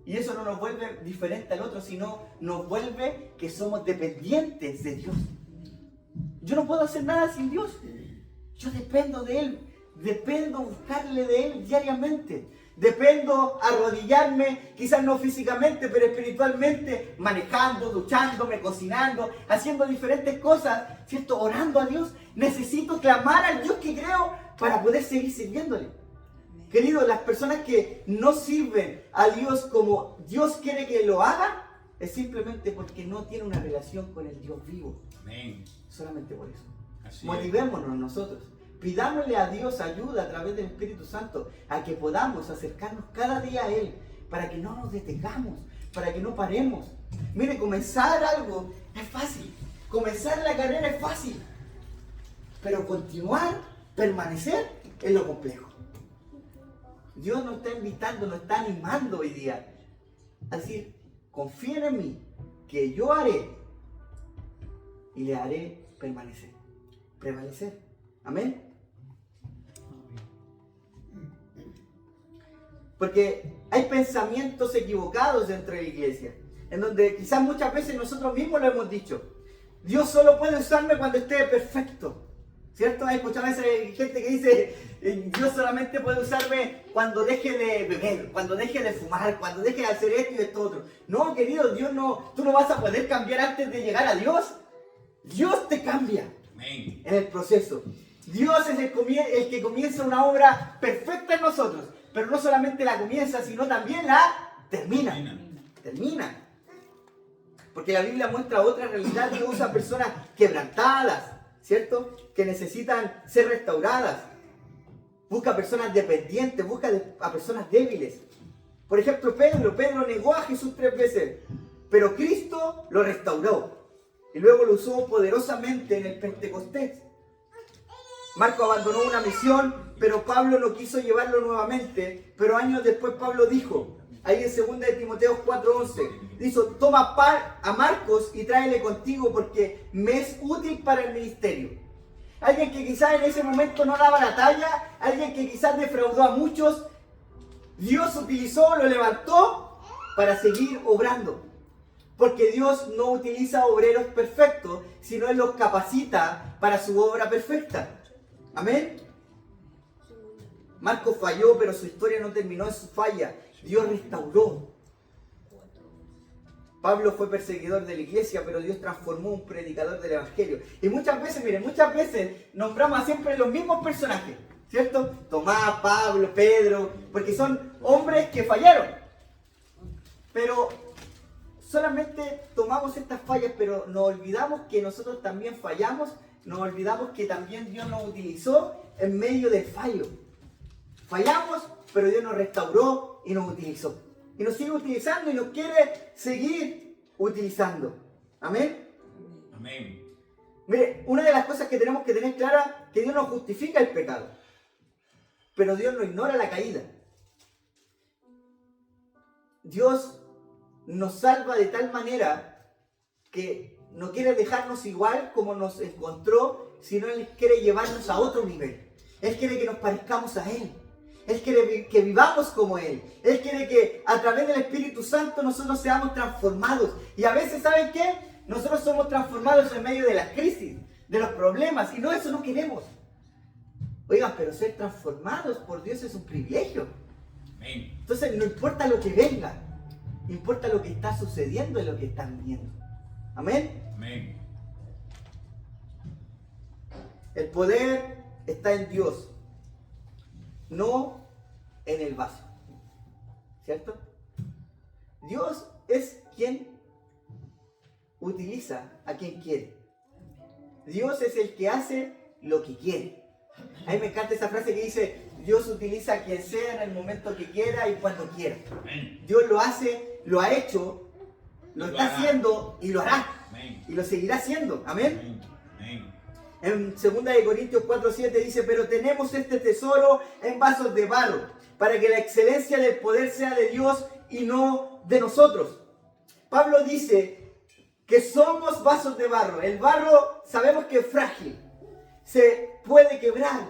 Y eso no nos vuelve diferente al otro, sino nos vuelve que somos dependientes de Dios. Yo no puedo hacer nada sin Dios. Yo dependo de Él. Dependo buscarle de Él diariamente. Dependo arrodillarme, quizás no físicamente, pero espiritualmente, manejando, duchándome, cocinando, haciendo diferentes cosas, ¿cierto? Orando a Dios. Necesito clamar al Dios que creo para poder seguir sirviéndole. Queridos, las personas que no sirven a Dios como Dios quiere que lo hagan, es simplemente porque no tienen una relación con el Dios vivo. Amén. Solamente por eso. Así Motivémonos nosotros. Pidámosle a Dios ayuda a través del Espíritu Santo a que podamos acercarnos cada día a Él, para que no nos detengamos, para que no paremos. Mire, comenzar algo es fácil. Comenzar la carrera es fácil. Pero continuar, permanecer, es lo complejo. Dios nos está invitando, nos está animando hoy día a decir: confíen en mí, que yo haré y le haré permanecer. Prevalecer. Amén. Porque hay pensamientos equivocados dentro de la iglesia, en donde quizás muchas veces nosotros mismos lo hemos dicho: Dios solo puede usarme cuando esté perfecto. ¿Cierto? ¿Has escuchado a esa gente que dice: Dios solamente puede usarme cuando deje de beber, cuando deje de fumar, cuando deje de hacer esto y esto otro? No, querido, Dios no, tú no vas a poder cambiar antes de llegar a Dios. Dios te cambia Amén. en el proceso. Dios es el que comienza una obra perfecta en nosotros, pero no solamente la comienza, sino también la termina. Termina. Porque la Biblia muestra otra realidad. Dios usa personas quebrantadas, ¿cierto? Que necesitan ser restauradas. Busca personas dependientes, busca a personas débiles. Por ejemplo, Pedro negó a Jesús 3 veces, pero Cristo lo restauró. Y luego lo usó poderosamente en el Pentecostés. Marco abandonó una misión, pero Pablo no quiso llevarlo nuevamente. Pero años después Pablo dijo, ahí en 2 de Timoteo 4:11, dijo, toma a Marcos y tráele contigo porque me es útil para el ministerio. Alguien que quizás en ese momento no daba la talla, alguien que quizás defraudó a muchos, Dios utilizó, lo levantó para seguir obrando. Porque Dios no utiliza obreros perfectos, sino Él los capacita para su obra perfecta. Amén. Marcos falló, pero su historia no terminó en su falla. Dios restauró. Pablo fue perseguidor de la iglesia, pero Dios transformó un predicador del evangelio. Y muchas veces nombramos a siempre los mismos personajes, ¿cierto? Tomás, Pablo, Pedro, porque son hombres que fallaron. Pero solamente tomamos estas fallas, pero nos olvidamos que nosotros también fallamos, nos olvidamos que también Dios nos utilizó en medio del fallo. Fallamos, pero Dios nos restauró y nos utilizó. Y nos sigue utilizando y nos quiere seguir utilizando. ¿Amén? Amén. Mire, una de las cosas que tenemos que tener clara es que Dios no justifica el pecado. Pero Dios no ignora la caída. Dios nos salva de tal manera que no quiere dejarnos igual como nos encontró, sino Él quiere llevarnos a otro nivel. Él quiere que nos parezcamos a Él. Él quiere que vivamos como Él. Él quiere que a través del Espíritu Santo nosotros seamos transformados. Y a veces, ¿saben qué? Nosotros somos transformados en medio de las crisis, de los problemas. Y no, eso no queremos. Oigan, pero ser transformados por Dios es un privilegio. Amén. Entonces no importa lo que venga, importa lo que está sucediendo y lo que están viendo. Amén. Amén. El poder está en Dios, no en el vaso. ¿Cierto? Dios es quien utiliza a quien quiere. Dios es el que hace lo que quiere. A mí me encanta esa frase que dice, Dios utiliza a quien sea en el momento que quiera y cuando quiera. Amén. Dios lo hace, lo ha hecho, lo está haciendo y lo hará. Amén. Y lo seguirá haciendo. Amén. Amén. En 2 de Corintios 4:7 dice, pero tenemos este tesoro en vasos de barro, para que la excelencia del poder sea de Dios y no de nosotros. Pablo dice que somos vasos de barro. El barro sabemos que es frágil, se puede quebrar,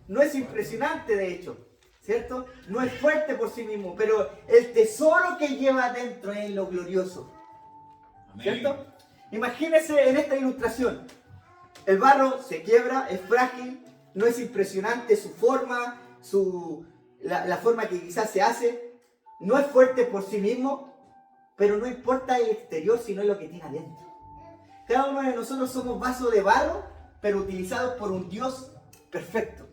no es impresionante de hecho, ¿cierto? No es fuerte por sí mismo, pero el tesoro que lleva adentro es lo glorioso, ¿cierto? Imagínense en esta ilustración. El barro se quiebra, es frágil, no es impresionante su forma, la forma que quizás se hace, no es fuerte por sí mismo, pero no importa el exterior, sino lo que tiene adentro. Cada uno de nosotros somos vasos de barro, pero utilizados por un Dios perfecto.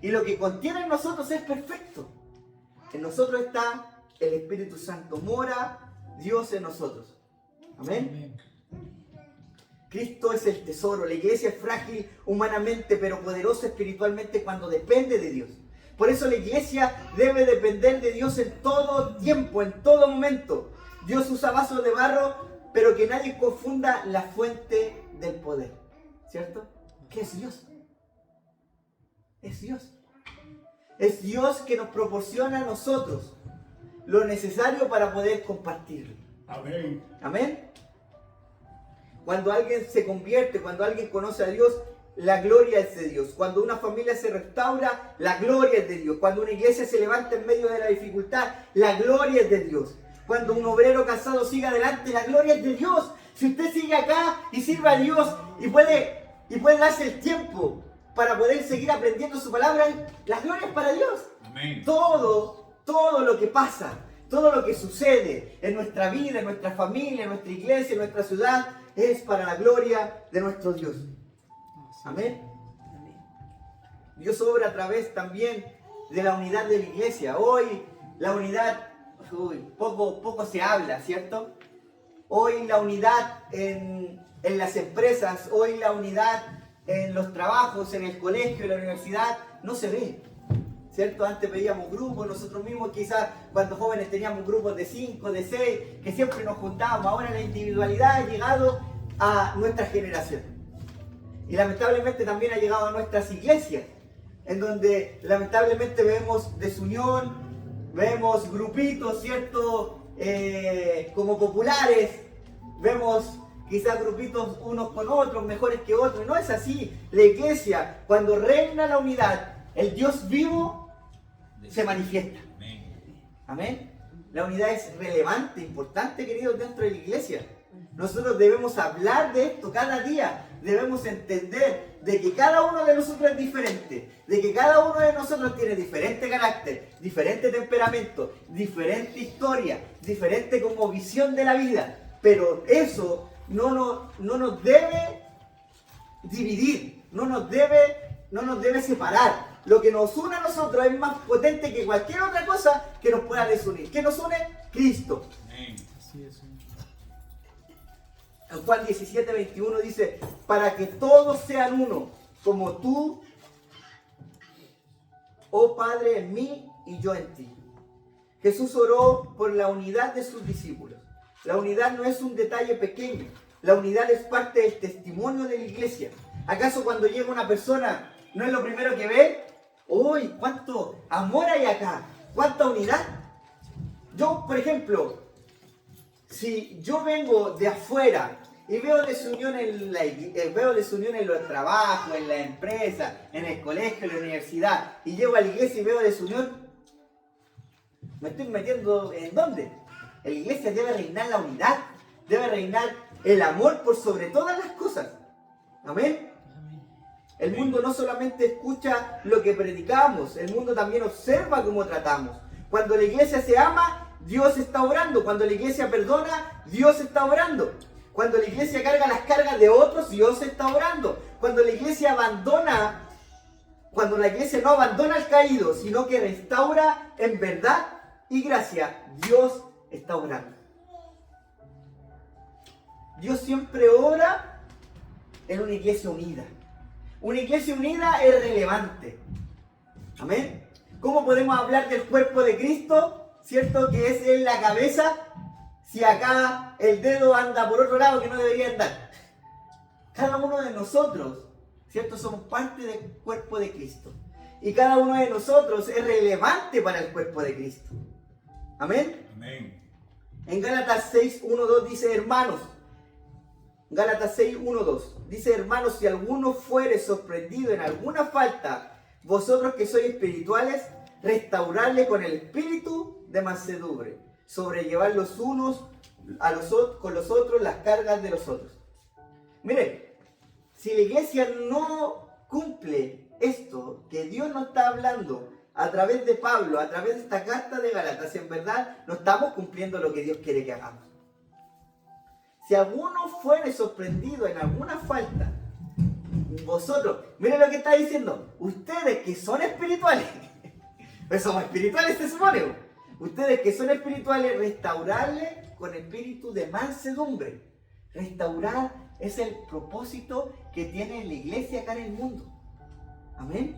Y lo que contiene en nosotros es perfecto. En nosotros está el Espíritu Santo, mora Dios en nosotros. Amén. Cristo es el tesoro. La iglesia es frágil humanamente, pero poderosa espiritualmente cuando depende de Dios. Por eso la iglesia debe depender de Dios en todo tiempo, en todo momento. Dios usa vasos de barro, pero que nadie confunda la fuente del poder. ¿Cierto? ¿Qué es Dios? Es Dios. Es Dios que nos proporciona a nosotros lo necesario para poder compartirlo. Amén. Amén. Cuando alguien se convierte, cuando alguien conoce a Dios, la gloria es de Dios. Cuando una familia se restaura, la gloria es de Dios. Cuando una iglesia se levanta en medio de la dificultad, la gloria es de Dios. Cuando un obrero casado sigue adelante, la gloria es de Dios. Si usted sigue acá y sirve a Dios y puede darse el tiempo para poder seguir aprendiendo su palabra, la gloria es para Dios. Amén. Todo lo que pasa, todo lo que sucede en nuestra vida, en nuestra familia, en nuestra iglesia, en nuestra ciudad, es para la gloria de nuestro Dios. Amén. Dios obra a través también de la unidad de la iglesia. Hoy la unidad, poco se habla, ¿cierto? Hoy la unidad en las empresas, hoy la unidad en los trabajos, en el colegio, en la universidad, no se ve, ¿cierto? Antes veíamos grupos, nosotros mismos quizás cuando jóvenes teníamos grupos de 5, de 6, que siempre nos juntábamos. Ahora la individualidad ha llegado a nuestra generación. Y lamentablemente también ha llegado a nuestras iglesias, en donde lamentablemente vemos desunión, vemos grupitos, ¿cierto? Como populares, vemos quizás grupitos unos con otros, mejores que otros. No es así. La iglesia, cuando reina la unidad, el Dios vivo se manifiesta. Amén. La unidad es relevante, importante, queridos, dentro de la iglesia. Nosotros debemos hablar de esto cada día. Debemos entender de que cada uno de nosotros es diferente, de que cada uno de nosotros tiene diferente carácter, diferente temperamento, diferente historia, diferente como visión de la vida. Pero eso no nos debe dividir, no nos debe separar. Lo que nos une a nosotros es más potente que cualquier otra cosa que nos pueda desunir. ¿Qué nos une? Cristo. Así es, Señor. En Juan 17:21 dice, para que todos sean uno, como tú, oh Padre, en mí y yo en ti. Jesús oró por la unidad de sus discípulos. La unidad no es un detalle pequeño. La unidad es parte del testimonio de la iglesia. ¿Acaso cuando llega una persona no es lo primero que ve? ¡Uy! ¡Cuánto amor hay acá! ¡Cuánta unidad! Yo, por ejemplo, si yo vengo de afuera y veo desunión en los trabajos, en la empresa, en el colegio, en la universidad, y llego a la iglesia y veo desunión, ¿me estoy metiendo en dónde? En la iglesia debe reinar la unidad, debe reinar el amor por sobre todas las cosas. Amén. El mundo no solamente escucha lo que predicamos, el mundo también observa cómo tratamos. Cuando la iglesia se ama, Dios está obrando. Cuando la iglesia perdona, Dios está obrando. Cuando la iglesia carga las cargas de otros, Dios está obrando. Cuando la iglesia no abandona al caído, sino que restaura en verdad y gracia, Dios está obrando. Dios siempre obra en una iglesia unida. Una iglesia unida es relevante. Amén. ¿Cómo podemos hablar del cuerpo de Cristo? ¿Cierto? Que es en la cabeza, si acá el dedo anda por otro lado que no debería andar. Cada uno de nosotros, ¿cierto? Somos parte del cuerpo de Cristo. Y cada uno de nosotros es relevante para el cuerpo de Cristo. Amén. Amén. En Gálatas 6:1-2 dice, hermanos, Gálatas 6:1-2 dice, hermanos, si alguno fuere sorprendido en alguna falta, vosotros que sois espirituales, restaurarle con el espíritu de mansedumbre, sobrellevar los unos con los otros las cargas de los otros. Mire, si la iglesia no cumple esto que Dios nos está hablando a través de Pablo, a través de esta carta de Gálatas, en verdad no estamos cumpliendo lo que Dios quiere que hagamos. Si alguno fuere sorprendido en alguna falta, vosotros, miren lo que está diciendo, ustedes que son espirituales, pues somos espirituales se supone, ustedes que son espirituales, restaurarle con espíritu de mansedumbre. Restaurar es el propósito que tiene la iglesia acá en el mundo. Amén.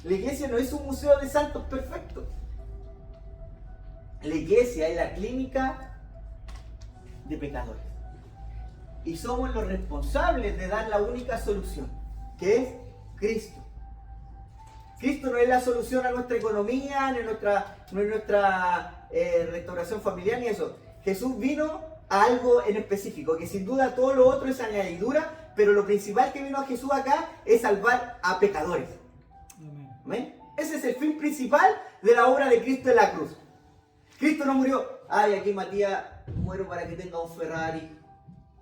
La iglesia no es un museo de santos perfectos. La iglesia es la clínica de pecadores. Y somos los responsables de dar la única solución, que es Cristo. Cristo no es la solución a nuestra economía, no es nuestra restauración familiar, ni eso. Jesús vino a algo en específico, que sin duda todo lo otro es añadidura, pero lo principal que vino a Jesús acá es salvar a pecadores. ¿Amén? Ese es el fin principal de la obra de Cristo en la cruz. Cristo no murió, ay, aquí Matías, muero para que tenga un Ferrari.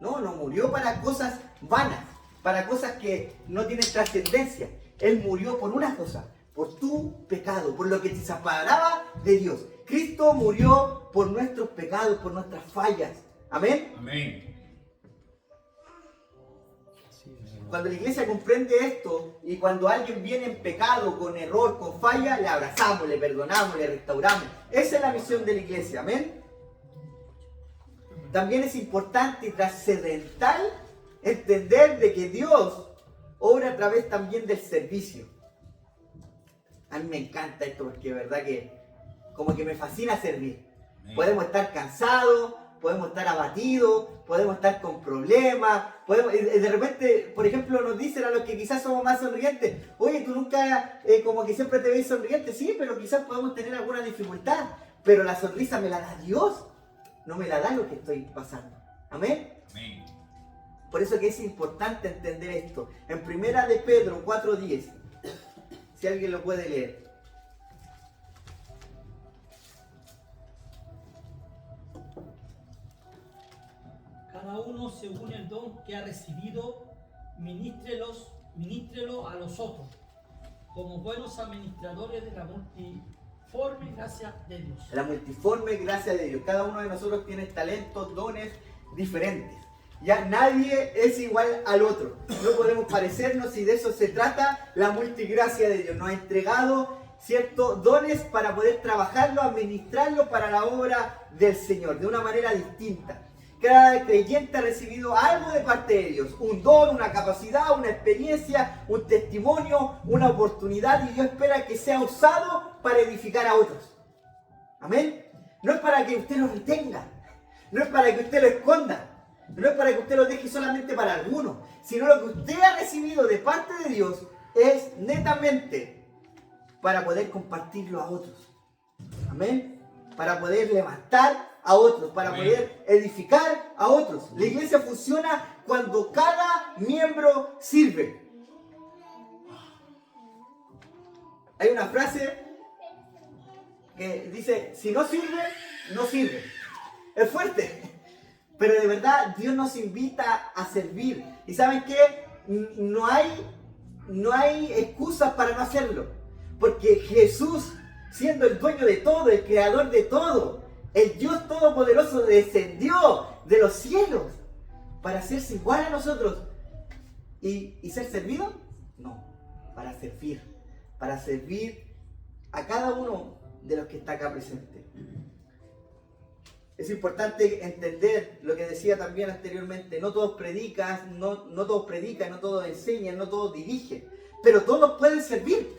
No murió para cosas vanas, para cosas que no tienen trascendencia. Él murió por una cosa, por tu pecado, por lo que te separaba de Dios. Cristo murió por nuestros pecados, por nuestras fallas. Amén. Amén. Cuando la iglesia comprende esto y cuando alguien viene en pecado, con error, con falla, le abrazamos, le perdonamos, le restauramos. Esa es la misión de la iglesia, amén. También es importante y trascendental entender de que Dios obra a través también del servicio. A mí me encanta esto porque de verdad que como que me fascina servir. Podemos estar cansados, podemos estar abatidos, podemos estar con problemas, de repente, por ejemplo, nos dicen a los que quizás somos más sonrientes, oye, tú nunca, como que siempre te ves sonriente, sí, pero quizás podemos tener alguna dificultad, pero la sonrisa me la da Dios, no me la da lo que estoy pasando. Amén. Amén. Por eso que es importante entender esto. En primera de Pedro 4:10, si alguien lo puede leer. Cada uno según el don que ha recibido, ministrelo a los otros, como buenos administradores de la multiforme gracia de Dios. La multiforme gracia de Dios. Cada uno de nosotros tiene talentos, dones diferentes. Ya nadie es igual al otro. No podemos parecernos y de eso se trata la multigracia de Dios. Nos ha entregado ciertos dones para poder trabajarlo, administrarlo para la obra del Señor de una manera distinta. Cada creyente ha recibido algo de parte de Dios, un don, una capacidad, una experiencia, un testimonio, una oportunidad, y Dios espera que sea usado para edificar a otros. Amén. No es para que usted lo retenga, no es para que usted lo esconda, no es para que usted lo deje solamente para algunos, sino lo que usted ha recibido de parte de Dios es netamente para poder compartirlo a otros. Amén. Para poder levantar a otros, para Amén. poder edificar a otros. La iglesia funciona cuando cada miembro sirve. Hay una frase que dice, si no sirve, no sirve. Es fuerte, pero de verdad Dios nos invita a servir. ¿Y saben qué? No hay excusas para no hacerlo, porque Jesús, siendo el dueño de todo, el creador de todo, el Dios Todopoderoso, descendió de los cielos para hacerse igual a nosotros. ¿Y ser servido? No, para servir a cada uno de los que está acá presente. Es importante entender lo que decía también anteriormente, no todos predican, no todos enseñan, no todos dirigen, pero todos pueden servir.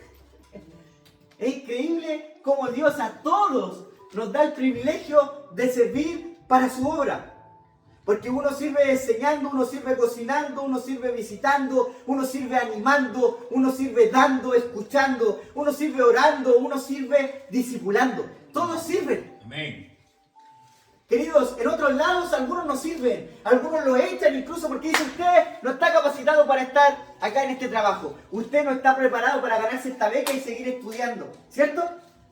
Es increíble cómo Dios a todos nos da el privilegio de servir para su obra. Porque uno sirve enseñando, uno sirve cocinando, uno sirve visitando, uno sirve animando, uno sirve dando, escuchando, uno sirve orando, uno sirve discipulando. Todos sirven. Amén. Queridos, en otros lados algunos no sirven, algunos lo echan incluso porque dicen, usted no está capacitado para estar acá en este trabajo, usted no está preparado para ganarse esta beca y seguir estudiando, ¿cierto?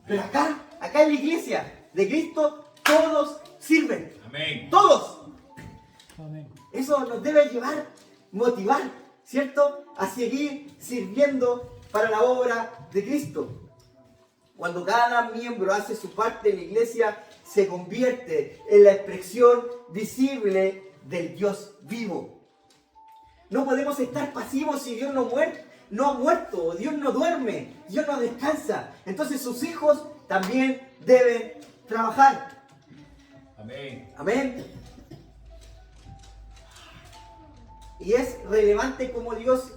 Pero acá en la iglesia de Cristo, todos sirven. Amén. Todos. Amén. Eso nos debe motivar, ¿cierto? A seguir sirviendo para la obra de Cristo. Cuando cada miembro hace su parte en la iglesia, se convierte en la expresión visible del Dios vivo. No podemos estar pasivos si Dios no ha muerto, Dios no duerme, Dios no descansa. Entonces sus hijos también deben trabajar. Amén. Amén. Y es relevante cómo Dios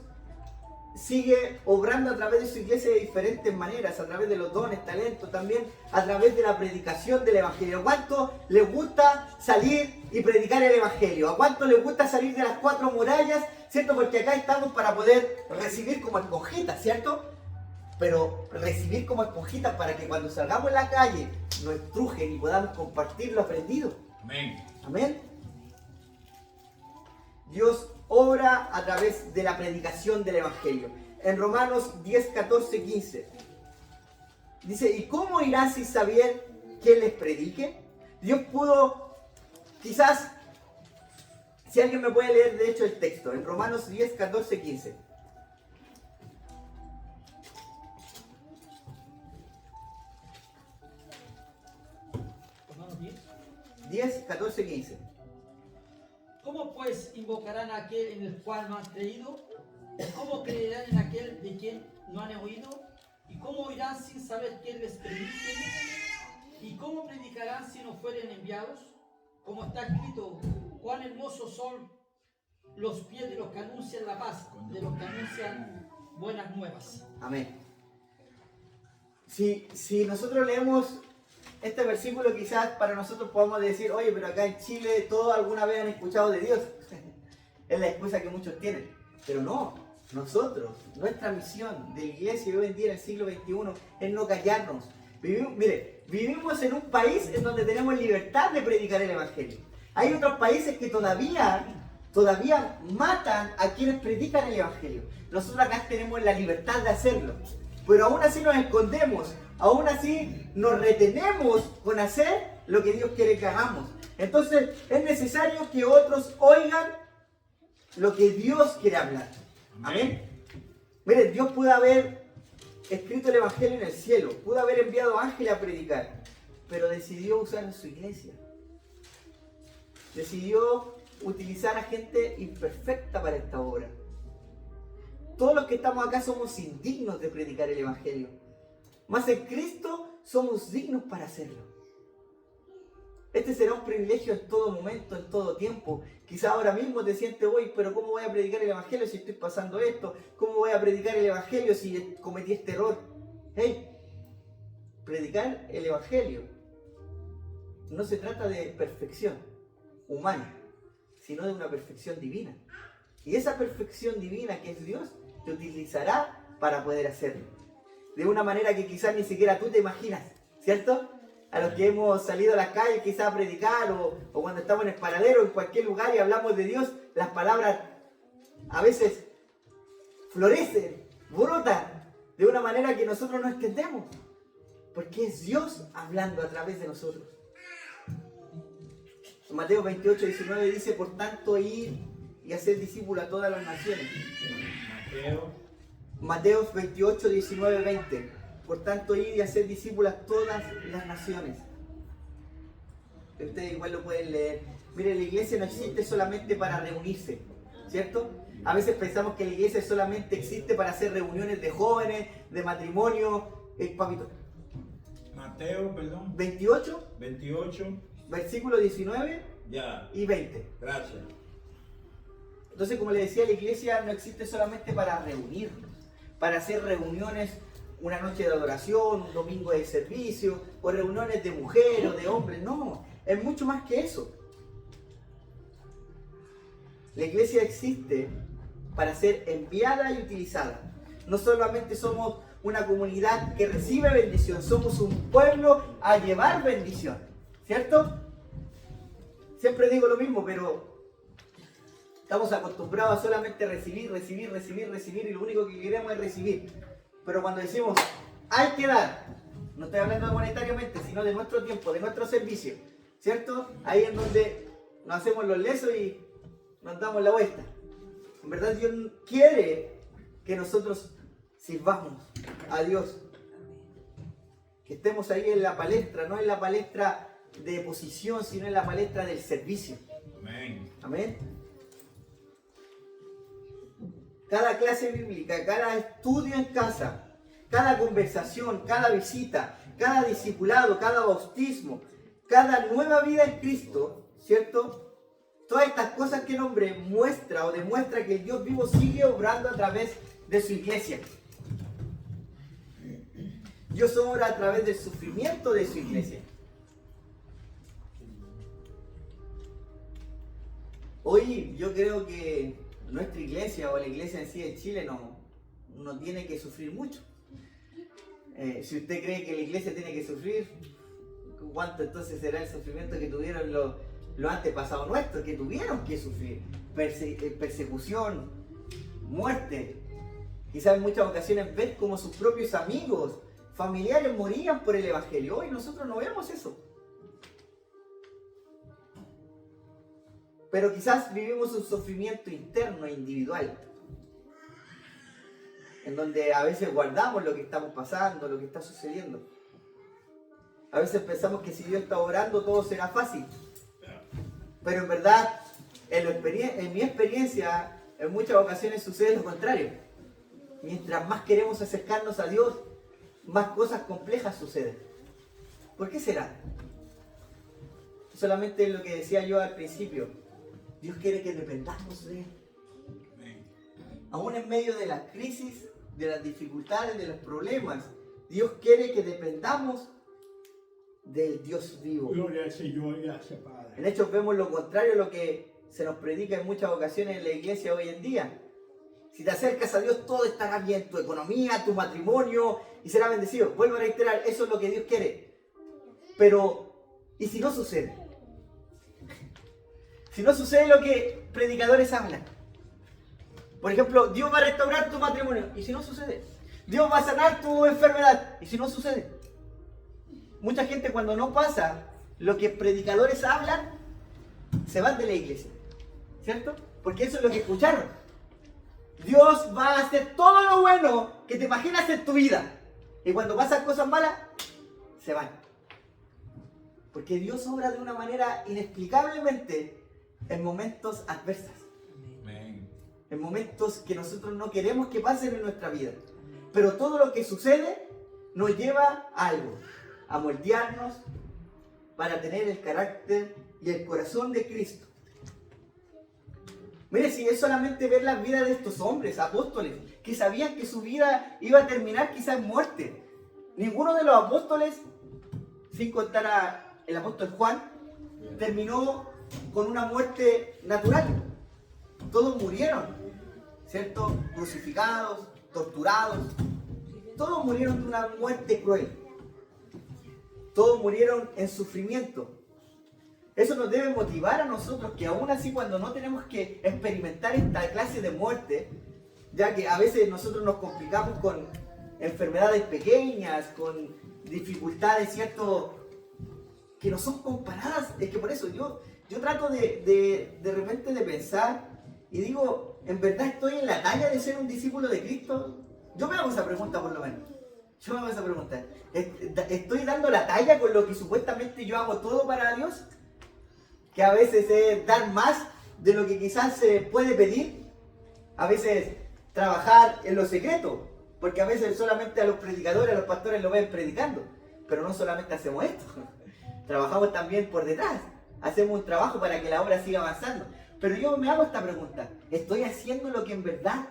sigue obrando a través de su iglesia de diferentes maneras, a través de los dones, talentos, también a través de la predicación del evangelio. ¿A cuánto les gusta salir y predicar el evangelio? ¿A cuánto les gusta salir de las 4 murallas? ¿Cierto? Porque acá estamos para poder recibir como esponjitas, ¿cierto? Pero recibir como esponjitas para que cuando salgamos en la calle nos estrujen y podamos compartir lo aprendido. Amén. Amén. Dios obra a través de la predicación del evangelio. En Romanos 10, 14, 15 dice, ¿y cómo irán sin saber quién les predique? Dios pudo, quizás, si alguien me puede leer de hecho el texto, en Romanos 10, 14, 15. Romanos 10. 10, 14, 15. ¿Cómo pues invocarán a aquel en el cual no han creído? ¿Y cómo creerán en aquel de quien no han oído? ¿Y cómo oirán sin saber quién les predique? ¿Y cómo predicarán si no fueren enviados? Como está escrito, cuán hermosos son los pies de los que anuncian la paz, de los que anuncian buenas nuevas. Amén. Si nosotros leemos este versículo, quizás para nosotros podamos decir, oye, pero acá en Chile todos alguna vez han escuchado de Dios. Es la excusa que muchos tienen. Pero no, nosotros, nuestra misión de la iglesia hoy en día en el siglo XXI es no callarnos. Vivimos en un país en donde tenemos libertad de predicar el Evangelio. Hay otros países que todavía matan a quienes predican el Evangelio. Nosotros acá tenemos la libertad de hacerlo. Pero aún así nos escondemos, aún así nos retenemos con hacer lo que Dios quiere que hagamos. Entonces es necesario que otros oigan lo que Dios quiere hablar. Amén. Miren, Dios pudo haber escrito el Evangelio en el cielo, pudo haber enviado ángeles a predicar, pero decidió usar su iglesia. Decidió utilizar a gente imperfecta para esta obra. Todos los que estamos acá somos indignos de predicar el Evangelio. Mas en Cristo somos dignos para hacerlo. Este será un privilegio en todo momento, en todo tiempo. Quizás ahora mismo te sientes hoy, pero ¿cómo voy a predicar el Evangelio si estoy pasando esto? ¿Cómo voy a predicar el Evangelio si cometí este error? Hey, predicar el Evangelio no se trata de perfección humana, sino de una perfección divina. Y esa perfección divina que es Dios, te utilizará para poder hacerlo. De una manera que quizás ni siquiera tú te imaginas, ¿cierto? A los que hemos salido a las calles quizás a predicar o cuando estamos en el paradero, en cualquier lugar y hablamos de Dios, las palabras a veces florecen, brotan de una manera que nosotros no entendemos. Porque es Dios hablando a través de nosotros. Mateo 28, 19 dice, por tanto, ir y hacer discípulos a todas las naciones. Mateo 28, 19, 20. Por tanto, ir y hacer discípulos a todas las naciones. Ustedes igual lo pueden leer. Miren, la iglesia no existe solamente para reunirse, ¿cierto? A veces pensamos que la iglesia solamente existe para hacer reuniones de jóvenes, de matrimonio. Papito. Mateo, perdón. 28, versículo 19 Ya. y 20. Gracias. Entonces, como les decía, la iglesia no existe solamente para reunirnos, para hacer reuniones, una noche de adoración, un domingo de servicio, o reuniones de mujeres o de hombres. No, es mucho más que eso. La iglesia existe para ser enviada y utilizada. No solamente somos una comunidad que recibe bendición, somos un pueblo a llevar bendición, ¿cierto? Siempre digo lo mismo, pero estamos acostumbrados a solamente recibir y lo único que queremos es recibir. Pero cuando decimos, hay que dar, no estoy hablando monetariamente, sino de nuestro tiempo, de nuestro servicio, ¿cierto? Ahí es donde nos hacemos los lesos y nos damos la vuelta. En verdad Dios quiere que nosotros sirvamos a Dios. Que estemos ahí en la palestra, no en la palestra de posición, sino en la palestra del servicio. Amén. Amén. Cada clase bíblica, cada estudio en casa, cada conversación, cada visita, cada discipulado, cada bautismo, cada nueva vida en Cristo, ¿cierto? Todas estas cosas que nombré muestra o demuestra que el Dios vivo sigue obrando a través de su iglesia. Dios obra a través del sufrimiento de su iglesia. Hoy yo creo que nuestra iglesia o la iglesia en sí de Chile no tiene que sufrir mucho. Si usted cree que la iglesia tiene que sufrir, ¿cuánto entonces será el sufrimiento que tuvieron los antepasados nuestros, que tuvieron que sufrir? Persecución, muerte. Quizás en muchas ocasiones ver como sus propios amigos, familiares morían por el Evangelio. Hoy nosotros no vemos eso. Pero quizás vivimos un sufrimiento interno e individual, en donde a veces guardamos lo que estamos pasando, lo que está sucediendo. A veces pensamos que si Dios está orando todo será fácil. Pero en verdad, en mi experiencia, en muchas ocasiones sucede lo contrario. Mientras más queremos acercarnos a Dios, más cosas complejas suceden. ¿Por qué será? Solamente lo que decía yo al principio. Dios quiere que dependamos de Él. Aún en medio de las crisis, de las dificultades, de los problemas, Dios quiere que dependamos del Dios vivo. Gloria al Señor, gracias Padre. En Hechos vemos lo contrario a lo que se nos predica en muchas ocasiones en la iglesia hoy en día. Si te acercas a Dios, todo estará bien, tu economía, tu matrimonio, y será bendecido. Vuelvo a reiterar, eso es lo que Dios quiere. Pero, ¿y si no sucede? Si no sucede lo que predicadores hablan. Por ejemplo, Dios va a restaurar tu matrimonio, ¿y si no sucede? Dios va a sanar tu enfermedad, ¿y si no sucede? Mucha gente cuando no pasa lo que predicadores hablan, se van de la iglesia, ¿cierto? Porque eso es lo que escucharon. Dios va a hacer todo lo bueno que te imaginas en tu vida. Y cuando pasan cosas malas, se van. Porque Dios obra de una manera inexplicablemente en momentos adversos. Amén. En momentos que nosotros no queremos que pasen en nuestra vida. Pero todo lo que sucede nos lleva a algo. A moldearnos para tener el carácter y el corazón de Cristo. Mire, si es solamente ver las vidas de estos hombres, apóstoles, que sabían que su vida iba a terminar quizás en muerte. Ninguno de los apóstoles, sin contar al apóstol Juan, terminó con una muerte natural. Todos murieron, ¿cierto? Crucificados, torturados. Todos murieron de una muerte cruel. Todos murieron en sufrimiento. Eso nos debe motivar a nosotros que aún así cuando no tenemos que experimentar esta clase de muerte, ya que a veces nosotros nos complicamos con enfermedades pequeñas, con dificultades, ¿cierto? Que no son comparadas. Es que por eso yo trato de repente de pensar y digo, ¿en verdad estoy en la talla de ser un discípulo de Cristo? Yo me hago esa pregunta por lo menos. Yo me hago esa pregunta. ¿Estoy dando la talla con lo que supuestamente yo hago todo para Dios? Que a veces es dar más de lo que quizás se puede pedir. A veces trabajar en lo secreto. Porque a veces solamente a los predicadores, a los pastores lo ven predicando. Pero no solamente hacemos esto. Trabajamos también por detrás. Hacemos un trabajo para que la obra siga avanzando. Pero yo me hago esta pregunta. ¿Estoy haciendo lo que en verdad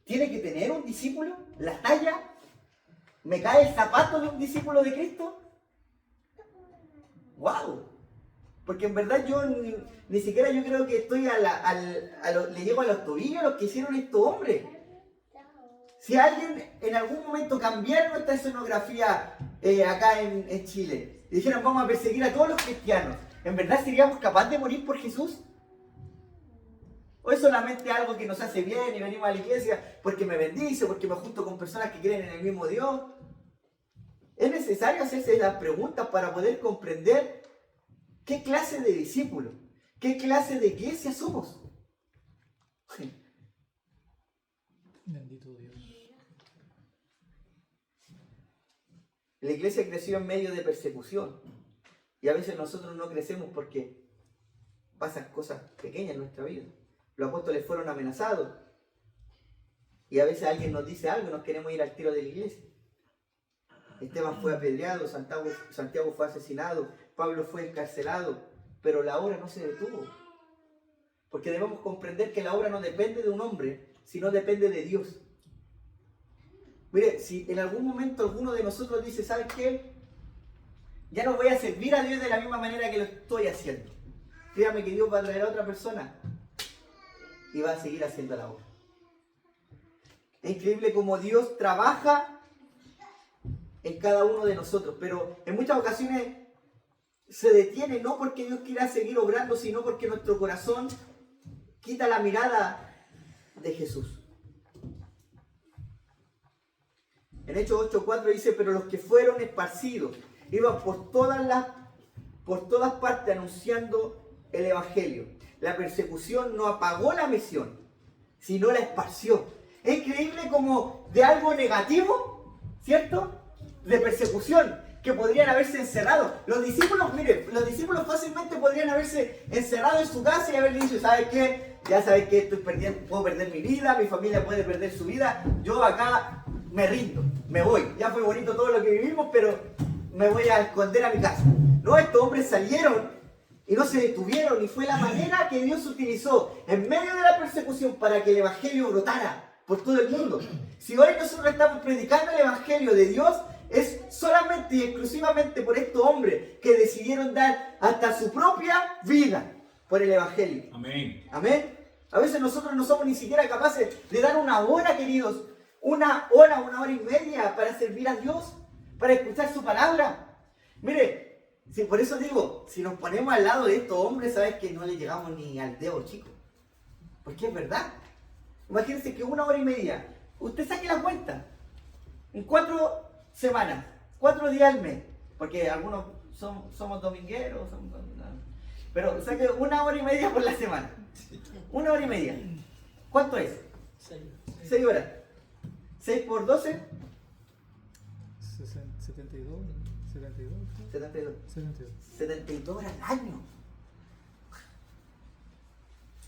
tiene que tener un discípulo? ¿La talla? ¿Me cae el zapato de un discípulo de Cristo? ¡Wow! Porque en verdad yo ni siquiera yo creo que estoy le llego a los tobillos a los que hicieron estos hombres. Si alguien en algún momento cambiara nuestra escenografía acá en Chile y dijeran vamos a perseguir a todos los cristianos, ¿en verdad seríamos capaces de morir por Jesús? ¿O es solamente algo que nos hace bien y venimos a la iglesia porque me bendice, porque me junto con personas que creen en el mismo Dios? Es necesario hacerse las preguntas para poder comprender qué clase de discípulo, qué clase de iglesia somos. Bendito Dios. La iglesia creció en medio de persecución y a veces nosotros no crecemos porque pasan cosas pequeñas en nuestra vida. Los apóstoles fueron amenazados y a veces alguien nos dice algo y nos queremos ir al tiro de la iglesia. Esteban fue apedreado, Santiago fue asesinado, Pablo fue encarcelado, pero la obra no se detuvo. Porque debemos comprender que la obra no depende de un hombre, sino depende de Dios. Mire, si en algún momento alguno de nosotros dice, ¿sabes qué? Ya no voy a servir a Dios de la misma manera que lo estoy haciendo. Créame que Dios va a traer a otra persona y va a seguir haciendo la obra. Es increíble cómo Dios trabaja en cada uno de nosotros, pero en muchas ocasiones se detiene no porque Dios quiera seguir obrando, sino porque nuestro corazón quita la mirada de Jesús. En Hechos 8:4 dice, pero los que fueron esparcidos iban por todas partes anunciando el evangelio. La persecución no apagó la misión, sino la esparció. Es increíble como de algo negativo, ¿cierto? De persecución, que podrían haberse encerrado. Los discípulos, miren, los discípulos fácilmente podrían haberse encerrado en su casa y haberle dicho, ¿sabes qué? ya sabes que puedo perder mi vida, mi familia puede perder su vida, yo acá me rindo, me voy. Ya fue bonito todo lo que vivimos, pero me voy a esconder a mi casa. No, estos hombres salieron y no se detuvieron, y fue la manera que Dios utilizó en medio de la persecución para que el Evangelio brotara por todo el mundo. Si hoy nosotros estamos predicando el Evangelio de Dios, es solamente y exclusivamente por estos hombres que decidieron dar hasta su propia vida por el Evangelio. Amén. Amén. A veces nosotros no somos ni siquiera capaces de dar una hora, queridos, una hora y media para servir a Dios, para escuchar su palabra. Mire, por eso digo, si nos ponemos al lado de estos hombres, sabes que no le llegamos ni al dedo chico. Porque es verdad. Imagínense que una hora y media, usted saque la cuenta, en 4 semanas, 4 días al mes, porque algunos somos domingueros, pero saque una hora y media por la semana. Una hora y media. ¿Cuánto es? 6 horas. 6 por 12. 72 horas al año.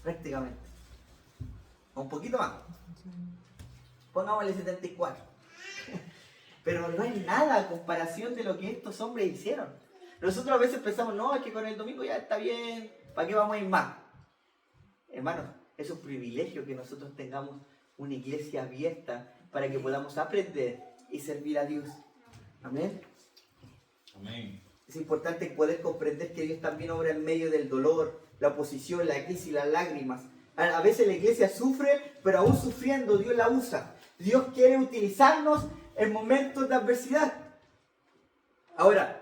Prácticamente. Un poquito más. Pongámosle 74. Pero no es nada a comparación de lo que estos hombres hicieron. Nosotros a veces pensamos, no, es que con el domingo ya está bien, ¿para qué vamos a ir más? Hermanos, es un privilegio que nosotros tengamos una iglesia abierta para que podamos aprender y servir a Dios. Amén. Amén. Es importante poder comprender que Dios también obra en medio del dolor, la oposición, la crisis, las lágrimas. A veces la iglesia sufre, pero aún sufriendo Dios la usa. Dios quiere utilizarnos en momentos de adversidad. Ahora,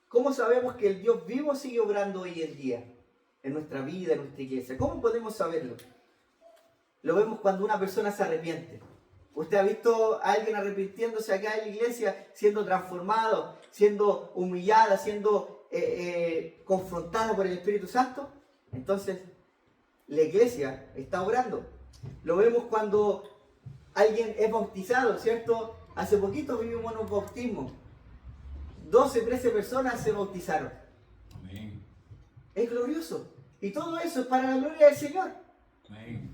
¿cómo sabemos que el Dios vivo sigue obrando hoy en día en nuestra vida, en nuestra iglesia? ¿Cómo podemos saberlo? Lo vemos cuando una persona se arrepiente. ¿Usted ha visto a alguien arrepintiéndose acá en la iglesia, siendo transformado, siendo humillada, siendo confrontada por el Espíritu Santo? Entonces, la iglesia está orando. Lo vemos cuando alguien es bautizado, ¿cierto? Hace poquito vivimos un bautismo. 12, 13 personas se bautizaron. Amén. Es glorioso. Y todo eso es para la gloria del Señor. Amén.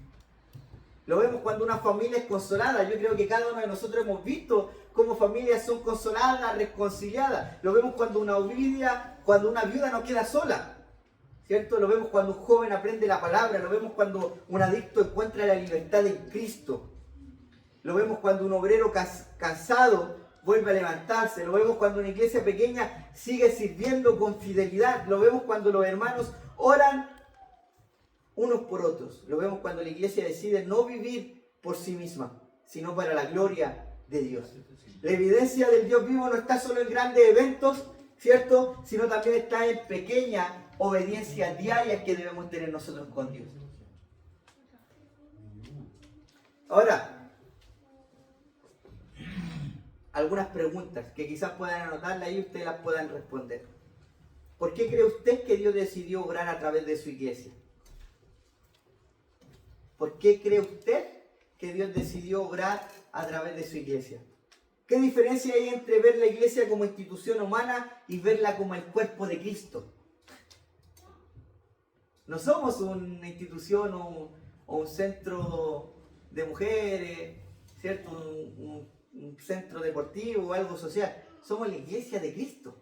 Lo vemos cuando una familia es consolada. Yo creo que cada uno de nosotros hemos visto cómo familias son consoladas, reconciliadas. Lo vemos cuando una viuda no queda sola, ¿cierto? Lo vemos cuando un joven aprende la palabra. Lo vemos cuando un adicto encuentra la libertad en Cristo. Lo vemos cuando un obrero cansado vuelve a levantarse. Lo vemos cuando una iglesia pequeña sigue sirviendo con fidelidad. Lo vemos cuando los hermanos oran unos por otros. Lo vemos cuando la iglesia decide no vivir por sí misma, sino para la gloria de Dios. La evidencia del Dios vivo no está solo en grandes eventos, ¿cierto? Sino también está en pequeñas obediencias diarias que debemos tener nosotros con Dios. Ahora, algunas preguntas que quizás puedan anotarlas y ustedes las puedan responder. ¿Por qué cree usted que Dios decidió obrar a través de su iglesia? ¿Por qué cree usted que Dios decidió obrar a través de su iglesia? ¿Qué diferencia hay entre ver la iglesia como institución humana y verla como el cuerpo de Cristo? No somos una institución o un centro de mujeres, ¿cierto? Un centro deportivo o algo social. Somos la iglesia de Cristo.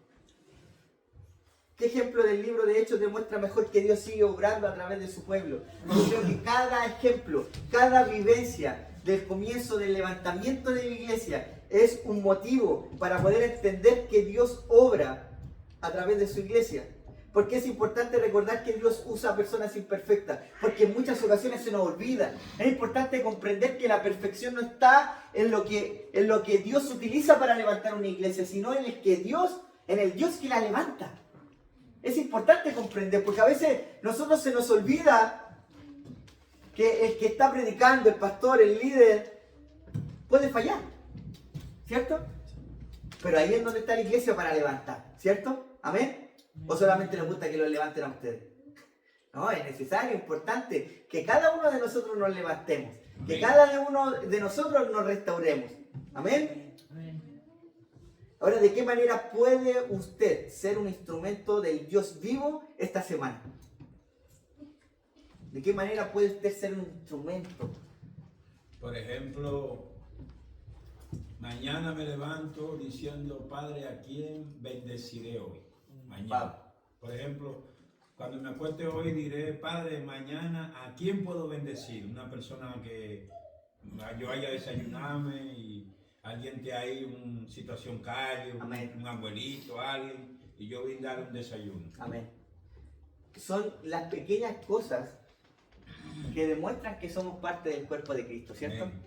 ¿Qué ejemplo del libro de Hechos demuestra mejor que Dios sigue obrando a través de su pueblo? Yo creo que cada ejemplo, cada vivencia del comienzo del levantamiento de la iglesia es un motivo para poder entender que Dios obra a través de su iglesia. Porque es importante recordar que Dios usa a personas imperfectas, porque en muchas ocasiones se nos olvida. Es importante comprender que la perfección no está en lo que Dios utiliza para levantar una iglesia, sino en el Dios que la levanta. Es importante comprender, porque a veces nosotros se nos olvida que el que está predicando, el pastor, el líder, puede fallar, ¿cierto? Pero ahí es donde está la iglesia para levantar, ¿cierto? ¿Amén? ¿O solamente les gusta que los levanten a ustedes? No, es necesario, importante que cada uno de nosotros nos levantemos, que cada uno de nosotros nos restauremos. ¿Amén? Ahora, ¿de qué manera puede usted ser un instrumento del Dios vivo esta semana? ¿De qué manera puede usted ser un instrumento? Por ejemplo, mañana me levanto diciendo, Padre, ¿a quién bendeciré hoy? Mañana. Por ejemplo, cuando me acueste hoy diré, Padre, mañana, ¿a quién puedo bendecir? Una persona que yo haya desayunarme y alguien te ahí una situación calle, un abuelito, alguien, y yo brindar un desayuno. Amén. Son las pequeñas cosas que demuestran que somos parte del cuerpo de Cristo, ¿cierto? Amén.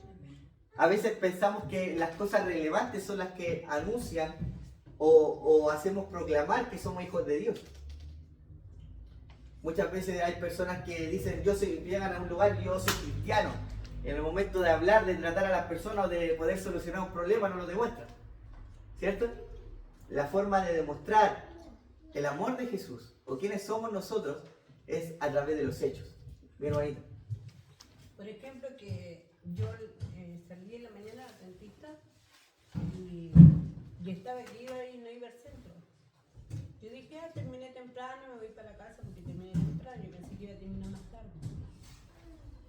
A veces pensamos que las cosas relevantes son las que anuncian o hacemos proclamar que somos hijos de Dios. Muchas veces hay personas que dicen, llegan a un lugar y yo soy cristiano. En el momento de hablar, de tratar a las personas o de poder solucionar un problema no lo demuestran, ¿cierto? La forma de demostrar el amor de Jesús o quiénes somos nosotros es a través de los hechos. Bien bonito. Por ejemplo, que yo salí en la mañana al dentista y estaba que iba y no iba al centro. Yo dije, terminé temprano, me voy para la casa porque terminé temprano. Yo pensé que iba a terminar más tarde.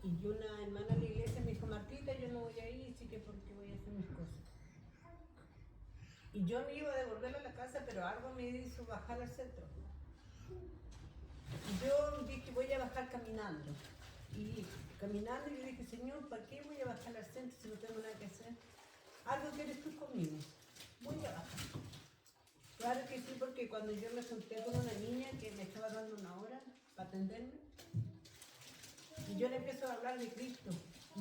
Y una hermana de la iglesia me dijo, Martita, yo no voy a ir, así que porque voy a hacer mis cosas. Y yo me iba a devolver a la casa, pero algo me hizo bajar al centro. Yo dije, voy a bajar caminando. Y caminando yo dije, Señor, ¿para qué voy a bajar al centro si no tengo nada que hacer? Algo quieres tú conmigo. Voy a bajar. Claro que sí, porque cuando yo me senté con una niña que me estaba dando una hora para atenderme, y yo le empiezo a hablar de Cristo,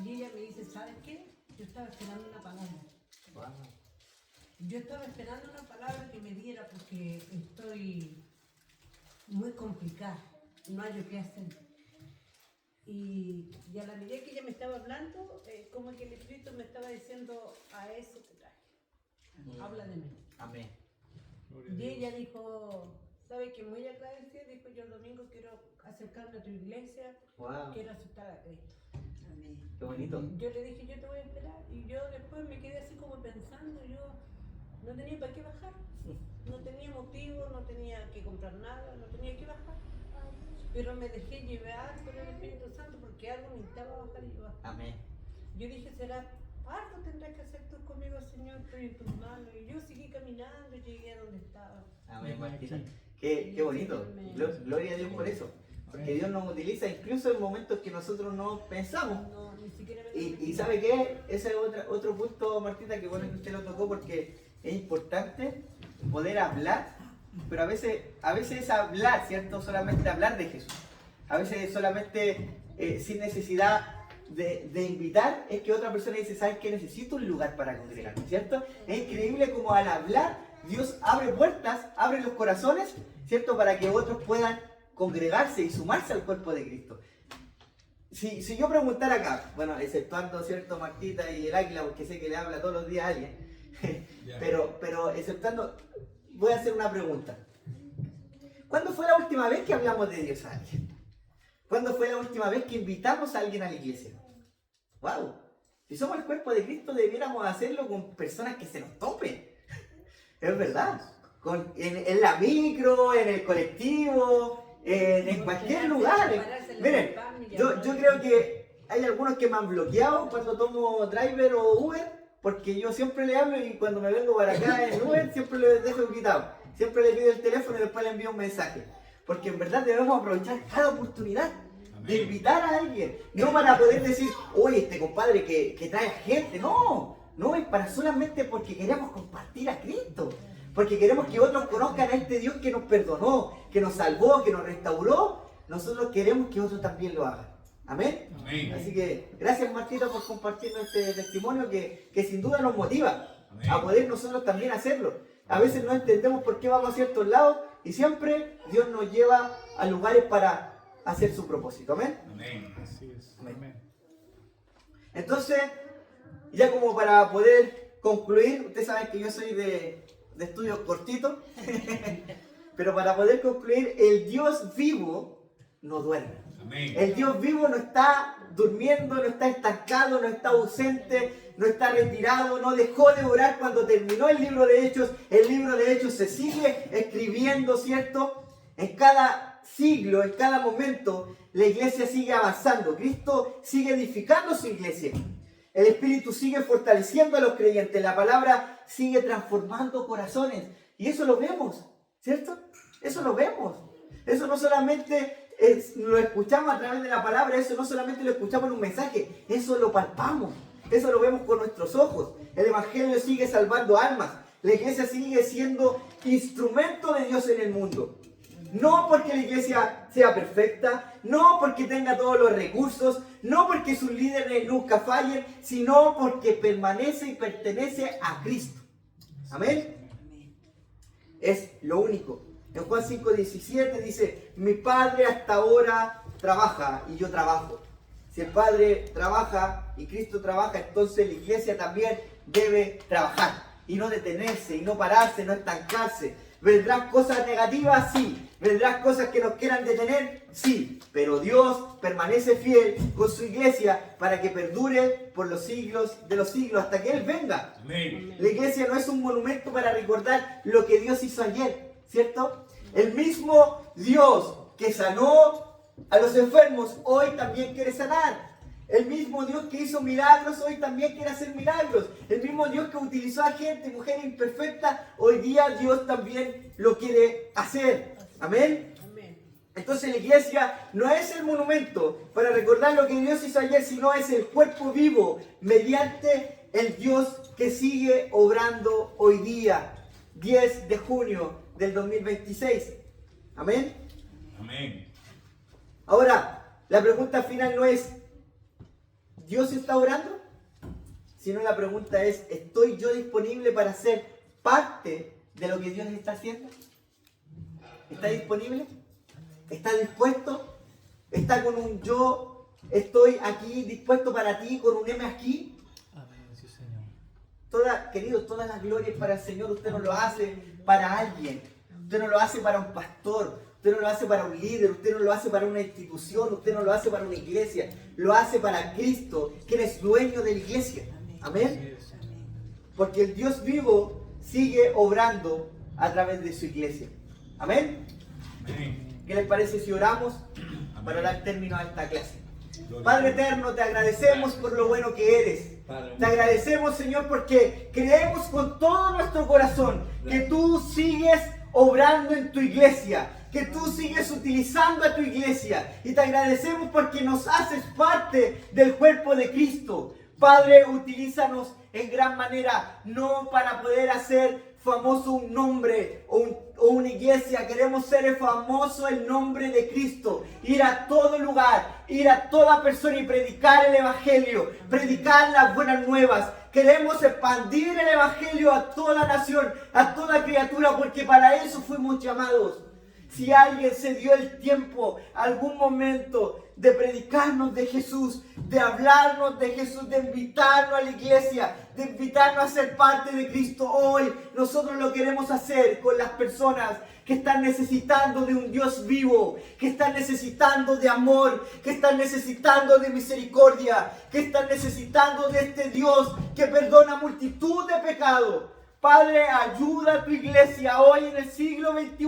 y ella me dice, ¿sabes qué? Yo estaba esperando una palabra. Wow. Yo estaba esperando una palabra que me diera porque estoy muy complicada, no hay qué hacer. Y a la medida que ella me estaba hablando, como que el Espíritu me estaba diciendo, a eso te traje, habla de mí. Amén. Y ella dijo, ¿sabe que muy agradecida? Dijo, yo el domingo quiero acercarme a tu iglesia, Wow. quiero aceptar a Cristo. Qué bonito. Yo le dije, yo te voy a esperar. Y yo después me quedé así como pensando, yo no tenía para qué bajar. No tenía motivo, no tenía que comprar nada, no tenía que bajar. Pero me dejé llevar por el Espíritu Santo porque algo me necesitaba bajar y yo bajé. Amén. Yo dije, será, algo tendrás que hacer tú conmigo, Señor, estoy en tus manos. Y yo seguí caminando y llegué a donde estaba. Amén, Martina. Qué bonito. Gloria a Dios por eso. Porque Dios nos utiliza incluso en momentos que nosotros no pensamos. No, ni siquiera me Y ¿sabe qué? Ese es otro punto, Martita, que bueno que usted lo tocó porque es importante poder hablar, pero a veces es hablar, ¿cierto? Solamente hablar de Jesús. A veces solamente sin necesidad de invitar, es que otra persona dice, ¿sabes qué? Necesito un lugar para congregarme, ¿cierto? Es increíble como al hablar, Dios abre puertas, abre los corazones, ¿cierto? Para que otros puedan congregarse y sumarse al cuerpo de Cristo. Si yo preguntara acá, bueno, exceptuando, ¿cierto? Martita y el Águila, porque sé que le habla todos los días a alguien, pero exceptuando, voy a hacer una pregunta. ¿Cuándo fue la última vez que hablamos de Dios a alguien? ¿Cuándo fue la última vez que invitamos a alguien a la iglesia? ¡Wow! Si somos el cuerpo de Cristo, debiéramos hacerlo con personas que se nos topen. Es verdad. En la micro, en el colectivo, en cualquier lugar. Miren, yo creo que hay algunos que me han bloqueado cuando tomo driver o Uber, porque yo siempre le hablo y cuando me vengo para acá en Uber siempre le dejo invitado. Siempre le pido el teléfono y después le envío un mensaje. Porque en verdad debemos aprovechar cada oportunidad de invitar a alguien. No para poder decir, oye, este compadre que trae gente. No es para solamente porque queremos compartir a Cristo. Porque queremos que otros conozcan a este Dios que nos perdonó, que nos salvó, que nos restauró. Nosotros queremos que otros también lo hagan. Amén. Amén. Así que gracias, Martita, por compartirnos este testimonio que sin duda nos motiva Amén. a poder nosotros también hacerlo. A veces no entendemos por qué vamos a ciertos lados y siempre Dios nos lleva a lugares para hacer su propósito. Amén. Amén. Así es. Amén. Amén. Entonces, ya como para poder concluir, ustedes saben que yo soy de estudios cortitos, pero para poder concluir, el Dios vivo no duerme. Amén. El Dios vivo no está durmiendo, no está estancado, no está ausente, no está retirado, no dejó de orar cuando terminó el libro de Hechos. El libro de Hechos se sigue escribiendo, ¿cierto? En cada siglo, en cada momento, la iglesia sigue avanzando. Cristo sigue edificando su iglesia. El Espíritu sigue fortaleciendo a los creyentes. La palabra sigue transformando corazones. Y eso lo vemos, ¿cierto? Eso lo vemos. Eso no solamente lo escuchamos a través de la palabra, eso no solamente lo escuchamos en un mensaje, eso lo palpamos, eso lo vemos con nuestros ojos. El Evangelio sigue salvando almas, la iglesia sigue siendo instrumento de Dios en el mundo. No porque la iglesia sea perfecta, no porque tenga todos los recursos, no porque sus líderes nunca fallen, sino porque permanece y pertenece a Cristo. Amén. Es lo único. En Juan 5:17 dice, mi Padre hasta ahora trabaja y yo trabajo. Si el Padre trabaja y Cristo trabaja, entonces la iglesia también debe trabajar y no detenerse, y no pararse, no estancarse. ¿Vendrán cosas negativas? Sí. ¿Vendrán cosas que nos quieran detener? Sí. Pero Dios permanece fiel con su iglesia para que perdure por los siglos de los siglos hasta que Él venga. Amén. La iglesia no es un monumento para recordar lo que Dios hizo ayer, ¿cierto? El mismo Dios que sanó a los enfermos hoy también quiere sanar. El mismo Dios que hizo milagros hoy también quiere hacer milagros. El mismo Dios que utilizó a gente, mujer imperfecta, hoy día Dios también lo quiere hacer. Amén. Entonces la iglesia no es el monumento para recordar lo que Dios hizo ayer, sino es el cuerpo vivo mediante el Dios que sigue obrando hoy día, 10 de junio del 2026. Amén. Amén. Ahora, la pregunta final no es ¿Dios está orando? Sino la pregunta es, ¿estoy yo disponible para ser parte de lo que Dios está haciendo? ¿Está disponible? ¿Está dispuesto? ¿Está con un yo? ¿Estoy aquí dispuesto para ti con un M aquí? Amén, sí, Señor. Queridos, todas las glorias para el Señor. Usted no lo hace para alguien. Usted no lo hace para un pastor. Usted no lo hace para un líder. Usted no lo hace para una institución. Usted no lo hace para una iglesia. Lo hace para Cristo, quien es dueño de la iglesia. Amén. Porque el Dios vivo sigue obrando a través de su iglesia. Amén. Amén. ¿Qué les parece si oramos Amén. para dar término a esta clase? Gloria Padre a Dios. eterno, te agradecemos por lo bueno que eres. Padre, Te agradecemos, Señor, porque creemos con todo nuestro corazón que tú sigues obrando en tu iglesia, que tú sigues utilizando a tu iglesia. Y te agradecemos porque nos haces parte del cuerpo de Cristo. Padre, utilízanos en gran manera, no para poder hacer famoso un nombre o una iglesia. Queremos ser famoso el nombre de Cristo, ir a todo lugar, ir a toda persona y predicar el evangelio, predicar las buenas nuevas. Queremos expandir el evangelio a toda nación, a toda criatura, porque para eso fuimos llamados. Si alguien se dio el tiempo, algún momento, de predicarnos de Jesús, de hablarnos de Jesús, de invitarnos a la iglesia, de invitarnos a ser parte de Cristo, hoy nosotros lo queremos hacer con las personas que están necesitando de un Dios vivo, que están necesitando de amor, que están necesitando de misericordia, que están necesitando de este Dios que perdona multitud de pecados. Padre, ayuda a tu iglesia hoy en el siglo XXI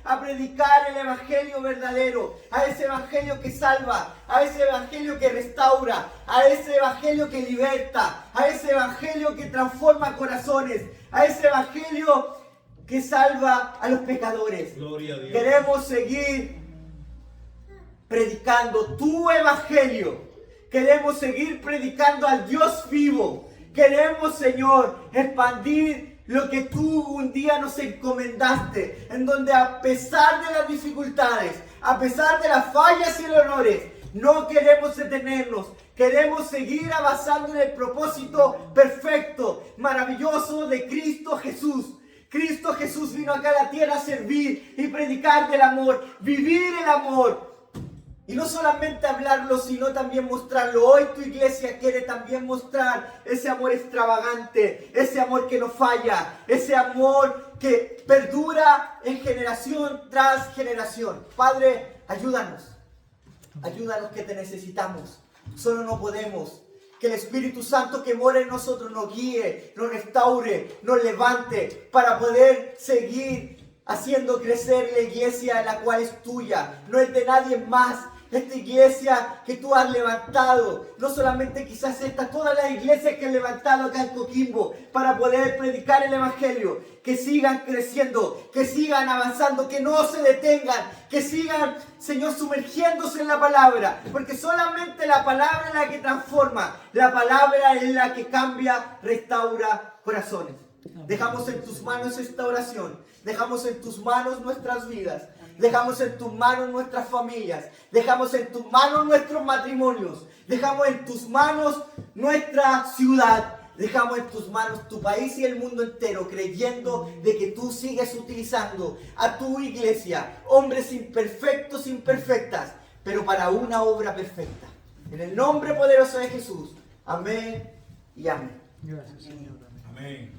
a predicar el evangelio verdadero, a ese evangelio que salva, a ese evangelio que restaura, a ese evangelio que liberta, a ese evangelio que transforma corazones, a ese evangelio que salva a los pecadores. Gloria a Dios. Queremos seguir predicando tu evangelio. Queremos seguir predicando al Dios vivo. Queremos, Señor, expandir lo que tú un día nos encomendaste, en donde a pesar de las dificultades, a pesar de las fallas y errores, no queremos detenernos. Queremos seguir avanzando en el propósito perfecto, maravilloso de Cristo Jesús. Cristo Jesús vino acá a la tierra a servir y predicar del amor, vivir el amor. Y no solamente hablarlo, sino también mostrarlo. Hoy tu iglesia quiere también mostrar ese amor extravagante, ese amor que no falla, ese amor que perdura en generación tras generación. Padre, ayúdanos. Ayúdanos que te necesitamos. Solo no podemos. Que el Espíritu Santo que mora en nosotros nos guíe, nos restaure, nos levante para poder seguir haciendo crecer la iglesia, la cual es tuya, no es de nadie más. Esta iglesia que tú has levantado, no solamente quizás esta, todas las iglesias que has levantado acá en Coquimbo para poder predicar el Evangelio, que sigan creciendo, que sigan avanzando, que no se detengan, que sigan, Señor, sumergiéndose en la palabra, porque solamente la palabra es la que transforma, la palabra es la que cambia, restaura corazones. Dejamos en tus manos esta oración, dejamos en tus manos nuestras vidas. Dejamos en tus manos nuestras familias. Dejamos en tus manos nuestros matrimonios. Dejamos en tus manos nuestra ciudad. Dejamos en tus manos tu país y el mundo entero, creyendo de que tú sigues utilizando a tu iglesia, hombres imperfectos, imperfectas, pero para una obra perfecta. En el nombre poderoso de Jesús. Amén y amén. Gracias, Señor. Amén.